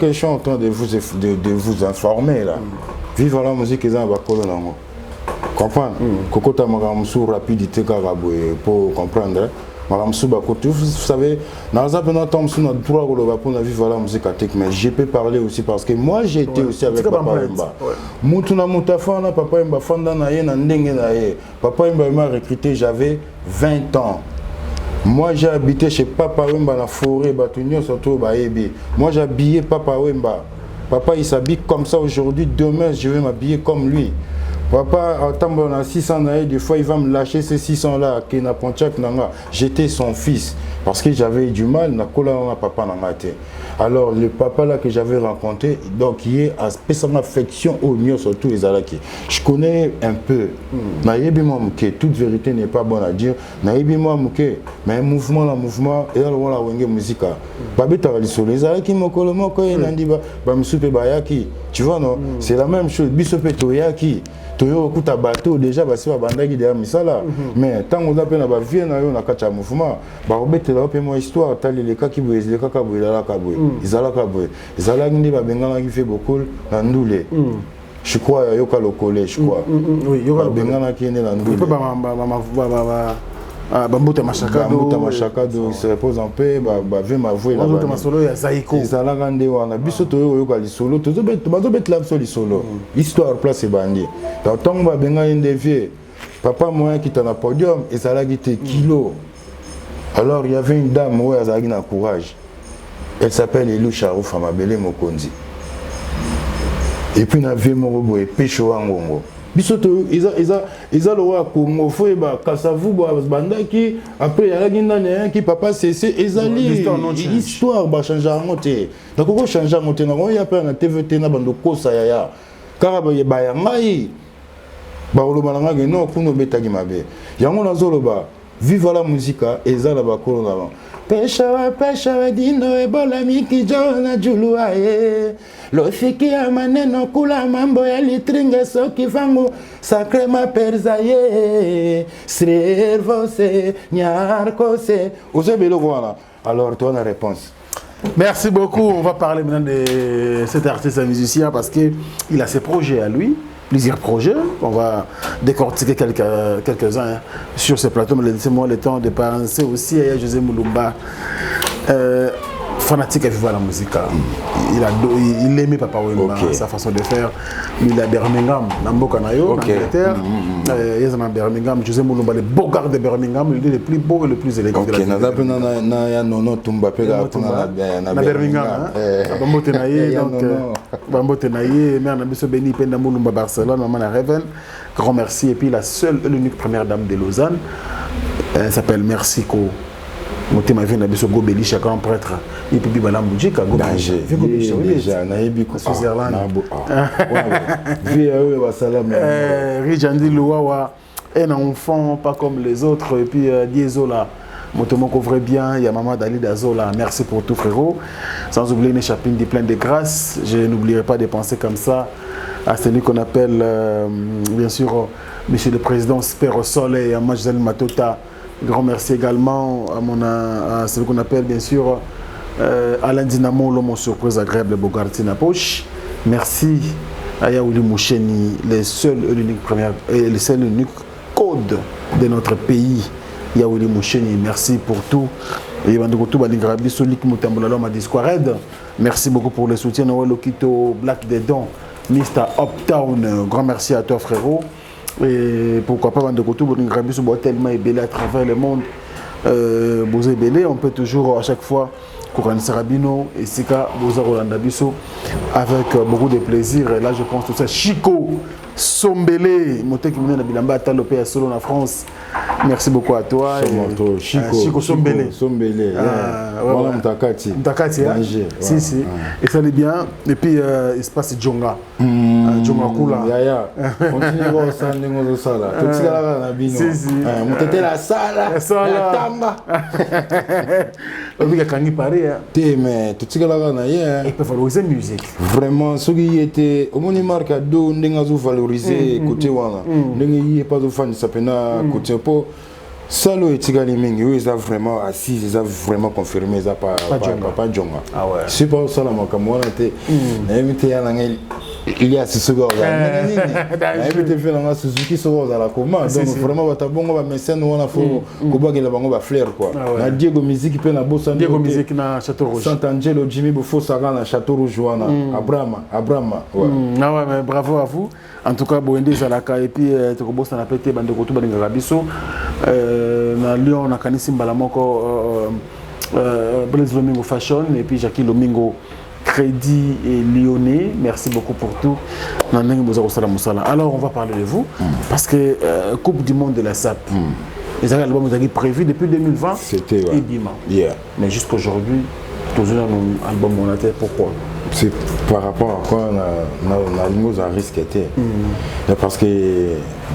je suis en train de vous informer là. Vive la musique ils ont bakolo nango. Comprendre. Kokota magamsu rapidité karaboué pour comprendre. Magamsu bakoto vous savez dans un peu temps sous notre droit pour la vivre la musique technique mais je peux parler aussi parce que moi j'ai été aussi avec Papa Wemba. Mutuna mutafana Papa Wemba fanda na ye na ndenge na ye. Papa Wemba m'a recruté j'avais 20 ans. Moi j'ai habité chez Papa Wemba dans la forêt Batunyo surtout Baebi. Moi j'ai habillé Papa Wemba. Papa il s'habille comme ça aujourd'hui, demain je vais m'habiller comme lui. Papa, on a 600 ans, des fois il va me lâcher ces 600 là, j'étais son fils. Parce que j'avais du mal, papa alors le papa là que j'avais rencontré, donc il est à son affection au mieux surtout les Alaki. Je connais un peu. Toute vérité n'est pas bonne à dire. Mais un mouvement, et là on a une musique. Les Alaki tu vois non, c'est la même chose. Bisope Toyaki. Toyo kuta bateau déjà basi ba bandaki derrière misala mais tant on appelle na vie na yo na kacha mouvement ba obetela pe mo histoire tali le kaki boye le kaka boye la kaboye izala kaboye izala ngindi ba bengana ki fait beaucoup na ndule je crois yoka le collège je crois oui yoka bengana ki ne na ndule Bambuta Machakado il se repose en paix veut m'avouer là Bambuta Masolo ya Zaiko izala ngande wana biso toyo yoka li solo tozo bet la solo solo histoire place bandi donc tant ba benga inde vie papa moi qui était na podium ezala qui était kilo alors il y avait une dame où elle avait un courage elle s'appelle Elou Charouf Amabele Mokonzi et puis na vie morobo et pecho angongo bisoto ils le roi Congo foi ba kasavu bandaki après ya ginda qui papa cessé ezali histoire ba changer ngote donc ko changer ngote na ya pa na TVT na bando kosa ya car ba ya ngai ba oloba nga ke non kuno betaki mabe yango nazoloba vive la musique ezala ba kolo na Pesha dindo ebola miki jona julu aye Lofiki ya maneno kula mambo ya litringe soki vangu Sacré ma perzaye Srevose nyarkose Osebelo voilà. Alors toi la réponse. Merci beaucoup. On va parler maintenant de cet artiste et musicien parce qu'il a ses projets à lui. Plusieurs projets, on va décortiquer quelques-uns sur ce plateau, mais laissez-moi le temps de penser aussi à José Moulumba, fanatique à vivre la musique. Il aimait Papa Wemba, sa façon de faire. Il est à Birmingham, dans Bocanayo, en Angleterre. Il est à Birmingham, José Moulumba, le beau gars de Birmingham, il est le plus beau et le plus élégant de la ville. Birmingham, Bambotenaye, Mère Nabiso Beni, Penda Moulumba, Barcelone, Maman Reven. Grand merci. Et puis la seule et l'unique première dame de Lausanne, elle s'appelle Merci Ko. Moté ma vie na biso Gobeli chaque grand prêtre et puis bala mujika Gobeli déjà na yebi ko Switzerland vie eux wa salam Rijandi Luwawa un enfant pas comme les autres et puis Diesola Motomoko vrai bien, il y a Maman Dali Dazola, merci pour tout frérot. Sans oublier une chapine de plein de grâce, je n'oublierai pas de penser comme ça à celui qu'on appelle bien sûr Monsieur le Président Spero Soleil, à Majzel Matota. Grand merci également à celui qu'on appelle bien sûr Alain Dinamo, l'homme surprise agréable Bogarti Napoche. Merci à Yaouli Moucheni, le seul et unique code de notre pays. Yaouli Moucheni, merci pour tout. Et merci beaucoup pour le soutien. Noël Okito, Black Dedon, Mr. Uptown, grand merci à toi frérot. Et pourquoi pas Bandekotou, tellement ébélé à travers le monde. Bozé Bélé, on peut toujours à chaque fois Kouran Sarabino et Sika Boza Rolanda Bisso avec beaucoup de plaisir. Et là je pense tout ça. Chico Sombele, Moté qui venait de Bilamba Talopé à Solo en France. Merci beaucoup à toi. Chico Sombele. Sombele. Voilà Mtakati. Mtakati, hein? Si, si. Et ça allait bien. Et puis il se passe Djonga. Djonga Kula. Yaya. Continue à s'en démontrer ça là. Tout ce là na bino. Si, si. Moté la sala. La tamba. On dit qu'il y a pareil. Mais tout ce là na hier. Il peut valoriser musique. Vraiment, ce qui était au moins marque à dos, n'engageons valoriser côté wana. N'engageons pas de fan ça pena côté po. Salo et Tigali Mingi, ils ont vraiment assis, ils ont vraiment confirmé, ils n'ont pas Djonga. Ah ouais. C'est pas ça la makamouana était. Il y a ce secondes. Il y a fait la Suzuki sur la commande. Donc vraiment, tu as bon, mais c'est nous on a fait que la bango va flair quoi. Na Diego Musique peut na bossa. Diego Musique na Château Rouge. Sant'Angelo Jimmy Buffo Saga na Château Rouge wana. Abrama. Ouais. Ah ouais, mais bravo à vous. En tout cas, Boende Zalaka et puis tu bossa na pété bande kotu bande ngabiso. Na Lyon na kanisi mbala moko Blaise Lomingo Fashion et puis Jackie Lomingo Crédit et Lyonnais, merci beaucoup pour tout. Alors on va parler de vous parce que Coupe du Monde de la SAP, les albums vous avez prévu depuis 2020. C'était et Bima. Mais jusqu'à aujourd'hui, tous les albums on a été pourquoi? C'est par rapport à quoi on a risqué parce que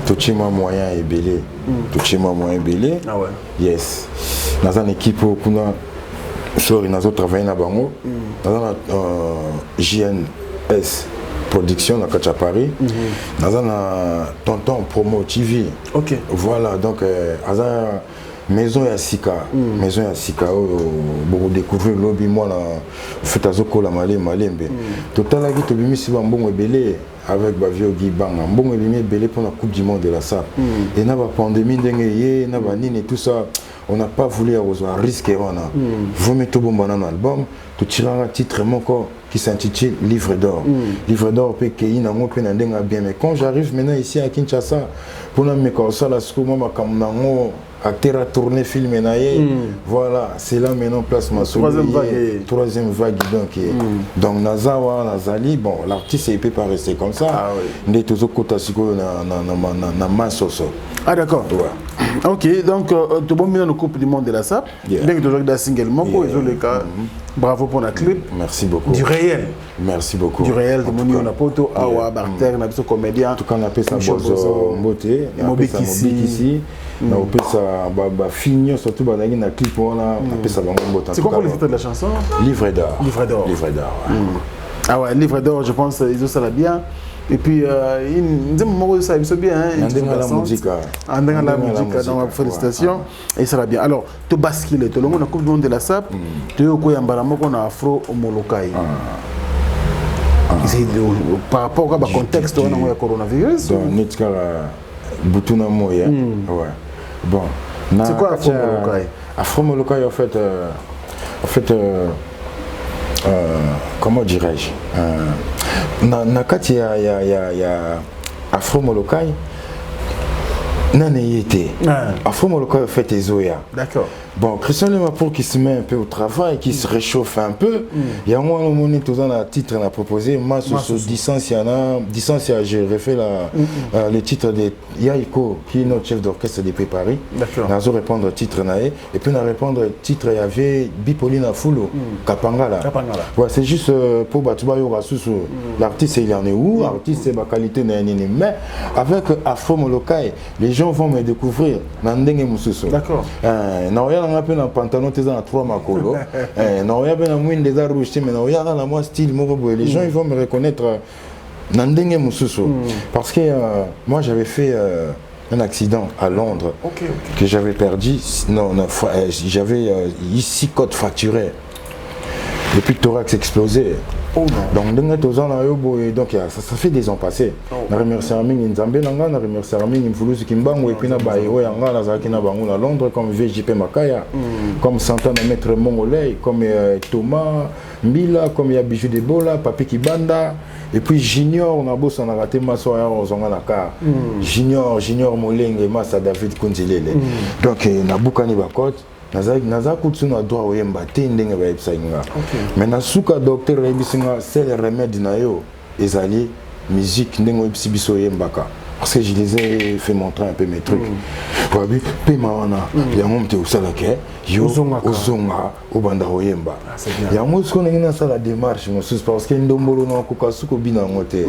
tout le monde moyen est belé, tout le monde moyen belé. Ah ouais. Yes. Dans une équipe où on a sorry, nous avons travaillé dans Bango, dans la JNS Production à Paris, dans la Tonton Promo TV. Ok. Voilà, donc, à la maison à Sika, beaucoup découvrir le lobby, moi, fait à Zoko, la Malembe. Total, la vie, tu as mis si bon belé avec Bavio Guibang, bon belé pour la Coupe du Monde de la SAP. Et dans la pandémie, et tout ça. On n'a pas voulu risquer. Vous mettez un album, tu tires un titre qui s'intitule Livre d'or. Livre d'or, bien. Mais quand j'arrive maintenant ici à Kinshasa, pour me ça, là, acteur à tourner film, voilà, c'est là maintenant place ma troisième vague. Donc, Nazali, bon, l'artiste ne peut pas rester comme ça. Il est toujours côté na masse. Ah d'accord. Ok, donc tu vas bien la Coupe du Monde de la SAP. Bien que tu joues single, bravo pour la clip. Merci beaucoup. Du réel. Merci beaucoup. Du réel, de Moni Onapoto, Awa, Barter, Nabiso comédien. En tout cas, on appelle ça Bozo Mboté, on appelle ça Mobikisi, on appelle ça Fignon, surtout dans la clip, on appelle ça Mboté. C'est quoi le titre de la chanson? Livre d'or. Livre d'or. Livre d'or. Ah ouais, Livre d'or, je pense ils ont ça là bien. Et puis, il ça bien. La musique. Donc, félicitations. Et ça va bien. Alors, tu bascules, tu as la Coupe du Monde de la SAP, tu as un afro Molokai. Par rapport au contexte du coronavirus. Bon. C'est quoi Afro Molokai? Afro Molokai, en fait, comment dirais-je? Nakati ya Afro Molokai n'en été. Afro Molokai fait Ezoya. D'accord. Bon, Christian Lemapour qui se met un peu au travail, qui se réchauffe un peu. Il y a moi, on tout un titre à proposé. Moi, sur distance, j'ai refait le titre de Yaiko, qui est notre chef d'orchestre de Paris. D'accord. On a répondre au titre naé. Et puis on a répondre au titre, il y avait Bipolina Fulo, Kapangala. Ouais, c'est juste pour Batubayo Rasusu. L'artiste, il en est où? L'artiste, c'est ma qualité. Mais avec Afro Molokai, les gens vont me découvrir. D'accord. Na peu na pantalon tes en 3 makolo. Na ben na mwin des rouge mais na moi style moko les gens ils vont me reconnaître nandenge mususu parce que moi j'avais fait un accident à Londres que j'avais perdu. Non, j'avais 6 côtes fracturées et puis le thorax explosé. Donc donc ça fait des ans passés. Je remercie Nzambe Nanga, je remercie Mfulusi Kimbangu et puis na bairo yanga na zaki na bango na Londres comme VJP Makaya, comme Santana Maître Mongolais, comme Thomas Mbila, comme ya Bijou de Bola, Papi Kibanda et puis Junior on a bossé on a raté maso ya ozonga na ka. Junior Molenge Massa David Kunzilele. Donc na bukani bakot naza kutsuna droit oyemba te ndenge ba epsainga. Mais na suka docteur rebisinga c'est le remède na yo ezali musique ndenge epsibiso yembaka parce que je les ai fait montrer un peu mes trucs. Wabi pe mawana ya ngomte usala ke yo ozonga obanda oyemba. Ya musko ngina sala démarche mosus parce que ndombolo na kokasuko bina ngote.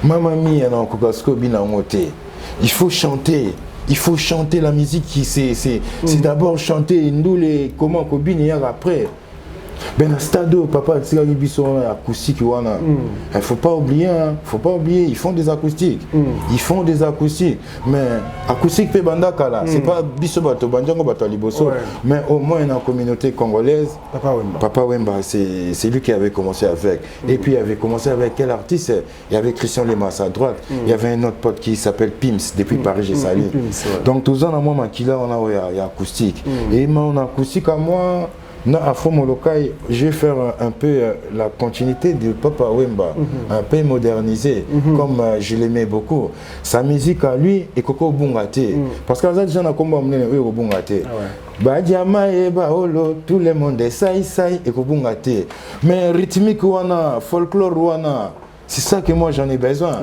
Mama mia na kokasuko bina ngote. Il faut chanter. Il faut chanter la musique qui c'est d'abord chanter ndoule comment kobini ya après. Ben stado papa tsika biso acoustique wana. Il faut pas oublier ils font des acoustiques. Ils font des acoustiques mais acoustique pe bandaka là, c'est pas biso bato banjango bato liboso mais au moins dans la communauté congolaise Papa Wemba c'est lui qui avait commencé avec et puis il avait commencé avec quel artiste? Il y avait Christian Lemas à droite, il y avait un autre pote qui s'appelle Pims depuis Paris j'ai salé. Donc tous en moi makila on a y a acoustique et mon acoustique à moi non, à Fomolokai, je vais faire un peu la continuité de Papa Wemba, un peu modernisé, comme je l'aimais beaucoup. Sa musique à lui est Koko Bungate. Parce que les gens ont combattu au Bungate. Badiama et Baolo, tout le monde est saï et Bungate. Mais rythmique wana, folklore wana, c'est ça que moi j'en ai besoin.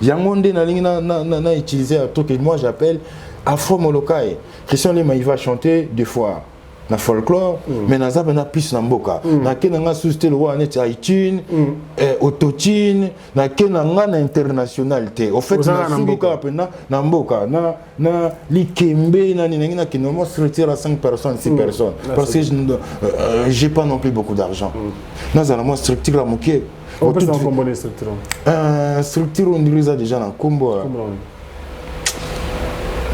Yangonde n'a utilisé un truc que moi j'appelle Afro Molokai. Christian Lema il va chanter 2 fois. Na folklore mais na zaba na plus na mboka na kenanga susté le roi net iTunes autotune na kenanga na internationalité au fait na mboka pena na mboka na likembe na nina kinomo structure à 5 personnes 6 personnes parce que j'ai pas non plus beaucoup d'argent na za moi structure la moké on peut en combiner structure structure on dirige déjà dans combo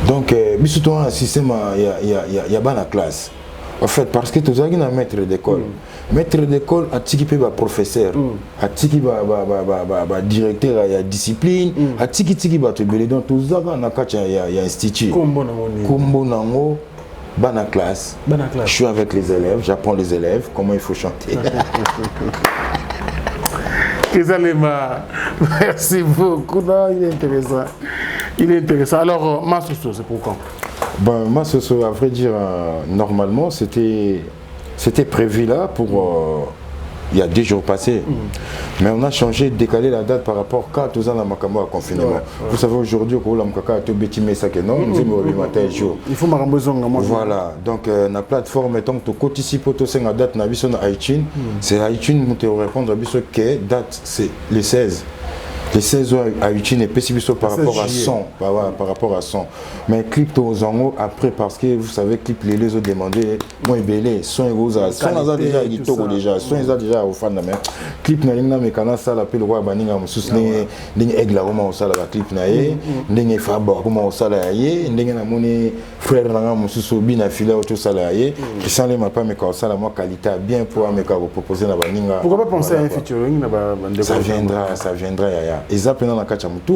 donc bisuto un système il y a bana classe. En fait, parce que tu as un maître d'école. Maître d'école a tiki pe ba professeur, a tiki ba directeur à discipline, a tiki ba te belé donc tu as na kacha ya institut. Kombo nango bana classe. Je suis avec les élèves, j'apprends les élèves comment il faut chanter. Kézalema, merci beaucoup. Non, il est intéressant. Il est intéressant. Alors, Massoso, c'est pour quand? Ben, moi, à vrai dire, normalement, c'était prévu là pour il y a 2 jours passés. Mais on a changé, décalé la date par rapport à 4 ans à Makamo à confinement. Vous savez, aujourd'hui, il faut voilà, donc la plateforme étant que tu anticipes la date na iTunes, c'est iTunes qui répondre à que date, c'est le 16. Les 16 heures à utile et spécifiquement par rapport à son, par rapport à son. Mais clip aux anneaux après parce que vous savez clip les autres demandé moi belé son aux a son déjà il togo déjà son déjà au fan mais clip na linga mais kana ça l'appel roi baninga musus ndenge egla comment ça la clip na ye ndenge faba comment ça la ye ndenge na moni frère na musus bina fila tout ça la ye qui sans les pas mais quand ça la moi qualité bien pour me proposer na baninga. Pourquoi pas penser à un featuring na ba ça viendra ya ezapena na kacha mutu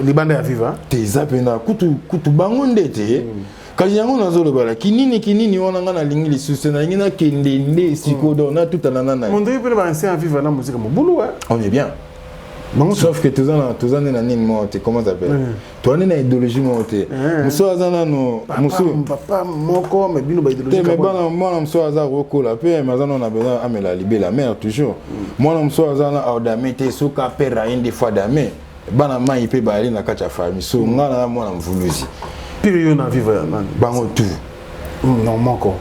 libanda ya viva tezapena kutu bango ndete kasi yango nazolo bala kinini wana ngana lingi lisusu na ngina kendende sikodo na tout anana na mondé pe ba ancien viva na musique mobulu on est bien sauf que tous en na nini monte comment ça s'appelle toi na idéologie monte muso azana no muso papa moko mais bino ba idéologie mais bana moi muso azana rokola pe mazana na bena amela libela mère toujours moi muso azana audamete soka pera une des fois dame bana mai pe ba ali na kacha famille so ngana moi na mvuluzi période na vivre bango tout non moko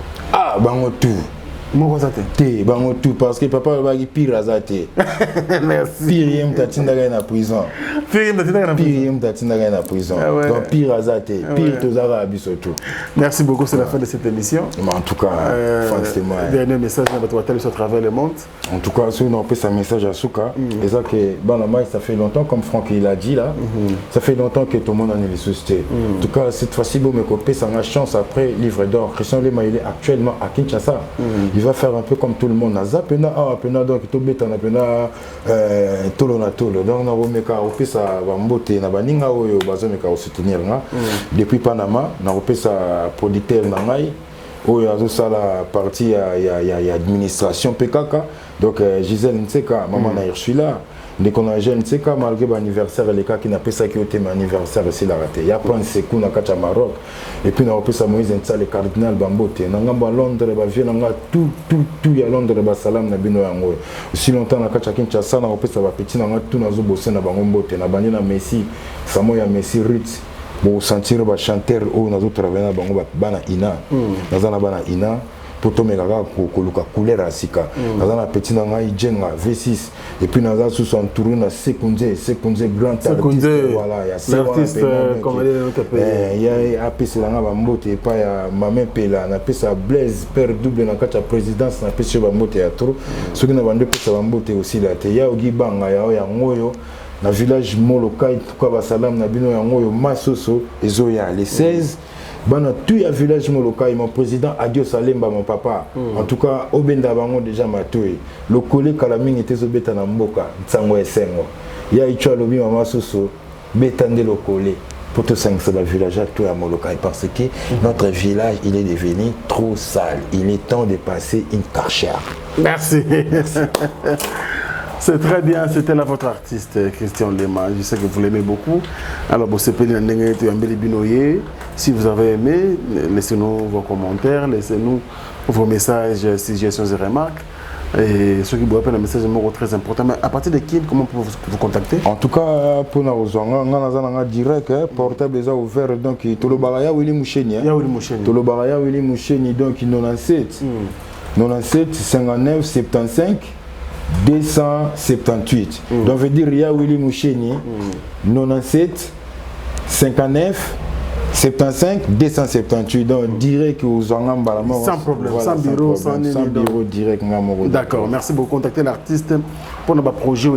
bango tout Moi, ça Té, bango tout parce que papa va qui pire azate. Merci. Pire yem tatinda na prison. Pire yem tatinda na prison. Donc pire azate, pire tozara abiso tout. Merci beaucoup, c'est la fin de cette émission. Mais en tout cas, forcément. Dernier message à votre télé sur travers le monde. En tout cas, si on a un message à Souka, et ça que ça fait longtemps, comme Franck il a dit là, ça fait longtemps que tout le monde en est les sociétés. En tout cas, cette fois-ci, bon, me copain, ça a chance après livre d'or. Christian Lema, il est actuellement à Kinshasa. Il va faire un peu comme tout le monde. Naza pena donc to beta na pena tolo na tolo. Donc na bomeka opesa ba mbote na baninga oyo bazomeka soutenir nga. Depuis Panama, na opesa producteur na ngai oyo azosala partie ya administration PKK. Donc Gisèle Nseka, maman na Ursula. Dès qu'on a jeune, c'est comme malgré l'anniversaire, les cas qui n'a pas ça qui était mon anniversaire, c'est la raté. Il y a plein de secours dans le Maroc. Et puis on a fait Moïse Nsa, le cardinal Bambote. On a Londres, on a tout, il y a Londres, Salam, Nabino Yango. Aussi longtemps, on a fait Kinshasa, on a fait petit, on a tout dans le bossé, on a Bambote, on a banni na Messi, Samoya Messi Ritz. Pour sentir les chanteurs, on a tout travaillé dans Bana Ina. Dans la Bana Ina. Pour tomber la couleur à Sika. Dans la petite Jenga V6 et puis dans la sous son tour na Sekunde grand artiste. Voilà, il y a l'artiste comme il y a apis la ngaba mbote et pas ya maman pela na pesa Blaise père double na kata présidence na pesa ba mbote ya trop. Ce qui na bande pesa ba mbote aussi là te ya ogi banga ya ngoyo na village Molokai kwa basalam na bino ya ngoyo masoso ezoya les 16. Bana tout ya village Molokai, mon président Adio Salemba, mon papa. En tout cas, Obenda Bango déjà matoué. Le collègue Kalaming était au beta na mboka, Tsango Esengo. Ya Ichwa Lobi Mama Soso, Betande le collègue. Pour tout ça, c'est le village à tout à Molokai parce que notre village, il est devenu trop sale. Il est temps de passer une karcher. Merci. C'est très bien, c'était là votre artiste Christian Lema. Je sais que vous l'aimez beaucoup. Alors, si vous avez aimé, laissez-nous vos commentaires, laissez-nous vos messages, suggestions et remarques. Et ceux qui vous appellent un message très important. Mais à partir de qui, comment on peut vous contacter? En tout cas, pour nous, on a direct, portable est ouvert. Donc, Tolobaraya Willy Moucheni. Tolobaraya Willy Moucheni, donc 97 59 75. 278. Donc, veut dire, il y a Willy Moucheni, 97, 59, 75, 278. Donc, direct que vous en avez sans problème, voilà, sans bureau, sans bureau direct. D'accord, merci beaucoup. Contactez l'artiste pour notre projet.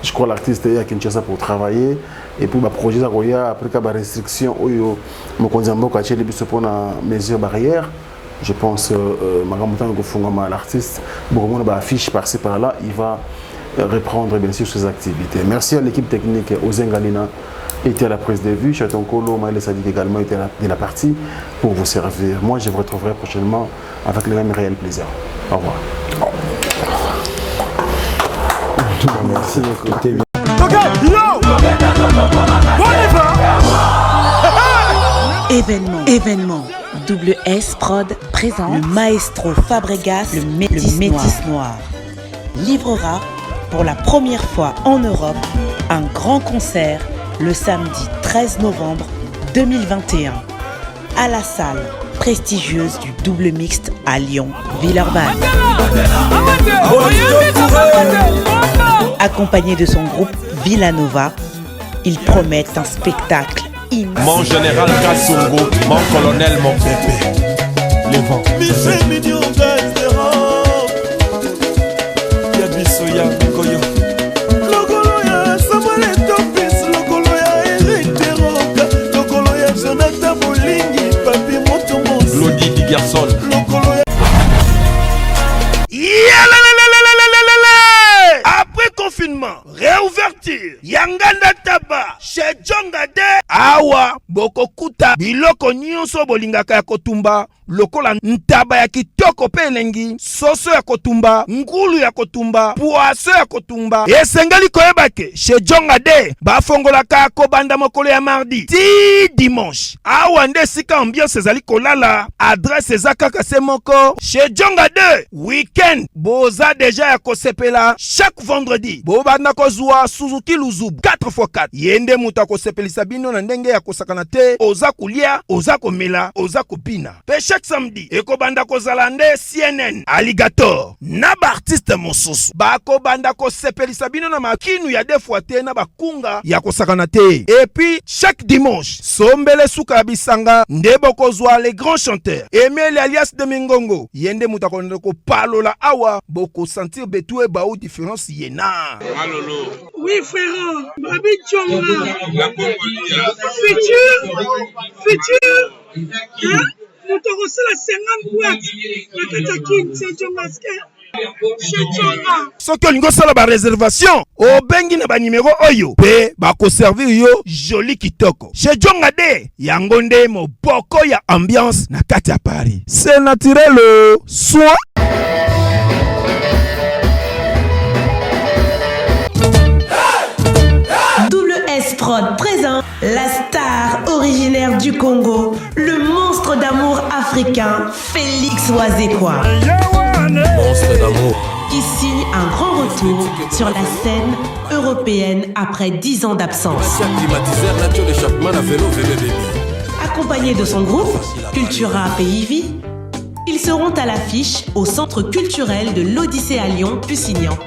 Je crois l'artiste est à Kinshasa pour travailler. Et pour le projet, après la restriction, pour la mesure barrière. Je pense que l'artiste, affiche par-ci par-là, il va reprendre bien sûr ses activités. Merci à l'équipe technique, Ozengalina était à la prise de vue, Chaton Kolo, Maël Sadik également était de la partie pour vous servir. Moi, je vous retrouverai prochainement avec le même réel plaisir. Au revoir. Merci. Événement. Double S Prod présente le maestro Fabregas, le Métis Noir. Livrera pour la première fois en Europe un grand concert le samedi 13 novembre 2021 à la salle prestigieuse du Double Mixte à Lyon, Villeurbanne. Accompagné de son groupe Villanova, il promet un spectacle. Mon général Kassongo, mon colonel, mon bébé. Les vents. Lodi di garçon. Après confinement, réouverture, Yanganda Taba, chez Djonga de Awa, Bokokuta, Biloko Nyonso Bolingaka Kotumba, lokola ntaba ya kitoko pe elengi, soso ya kotumba, ngulu ya kotumba, poaso ya kotumba. Esengeli koyeba ke chez Djonga de bafongolaka kobanda mokolo ya mardi ti dimanche. Awa nde sika ambiance ezali kolala, adresse eza kaka se moko chez Djonga de. Weekend boza deja ya kosepela chaque vendredi. Bobanda kozwa Suzuki Luzubu 4x4. Yende muta kosepelisa bino na ndenge ya kosakana te, oza kulia, oza komela, oza kopina. Pe chaque samedi ekobanda kozala nde CNN Alligator na ba artiste mosusu bakobanda kosepelisa bino na makinu ya defuate na bakunga ya kosakana te. Et puis chaque dimanche sombele suka ya bisanga nde bokozwa les grands chanteurs Emile alias de Mingongo. Yende muta konde ko palola awa boko sentir betue ba ou différence yena. Malolo. Oui frère, Babi Djonga. Futur. Hein? Nous te reçons la 50 boîtes. La King, c'est Djonga. Soki olingo sala ba réservation obengi na ba numéro oyo pe bako servir yo joli kitoko chez Djonga de yango nde moboko ya ambiance na kati ya Paris. C'est naturel soit S Prod présent la star originaire du Congo, le monstre d'amour africain, Félix Wazekwa. Monstre d'amour. Qui signe un grand retour sur la scène européenne après 10 ans d'absence. Accompagné de son groupe, Cultura Pays Vie, ils seront à l'affiche au Centre culturel de l'Odyssée à Lyon, Pusignan.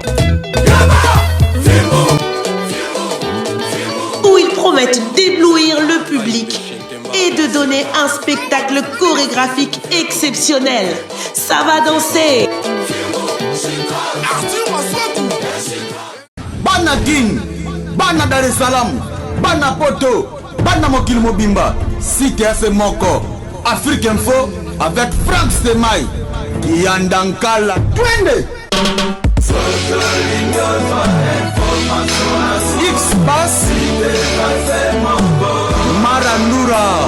Où ils promettent d'éblouir le public et de donner un spectacle chorégraphique exceptionnel. Ça va danser. Bana Guine, Bana Dar es Salaam, Bana Poto, Bana Mokil Mobimba, CTF Moko, Afrique Info avec Franck Semaï, Yandankala, Twende. X-Bass Marandura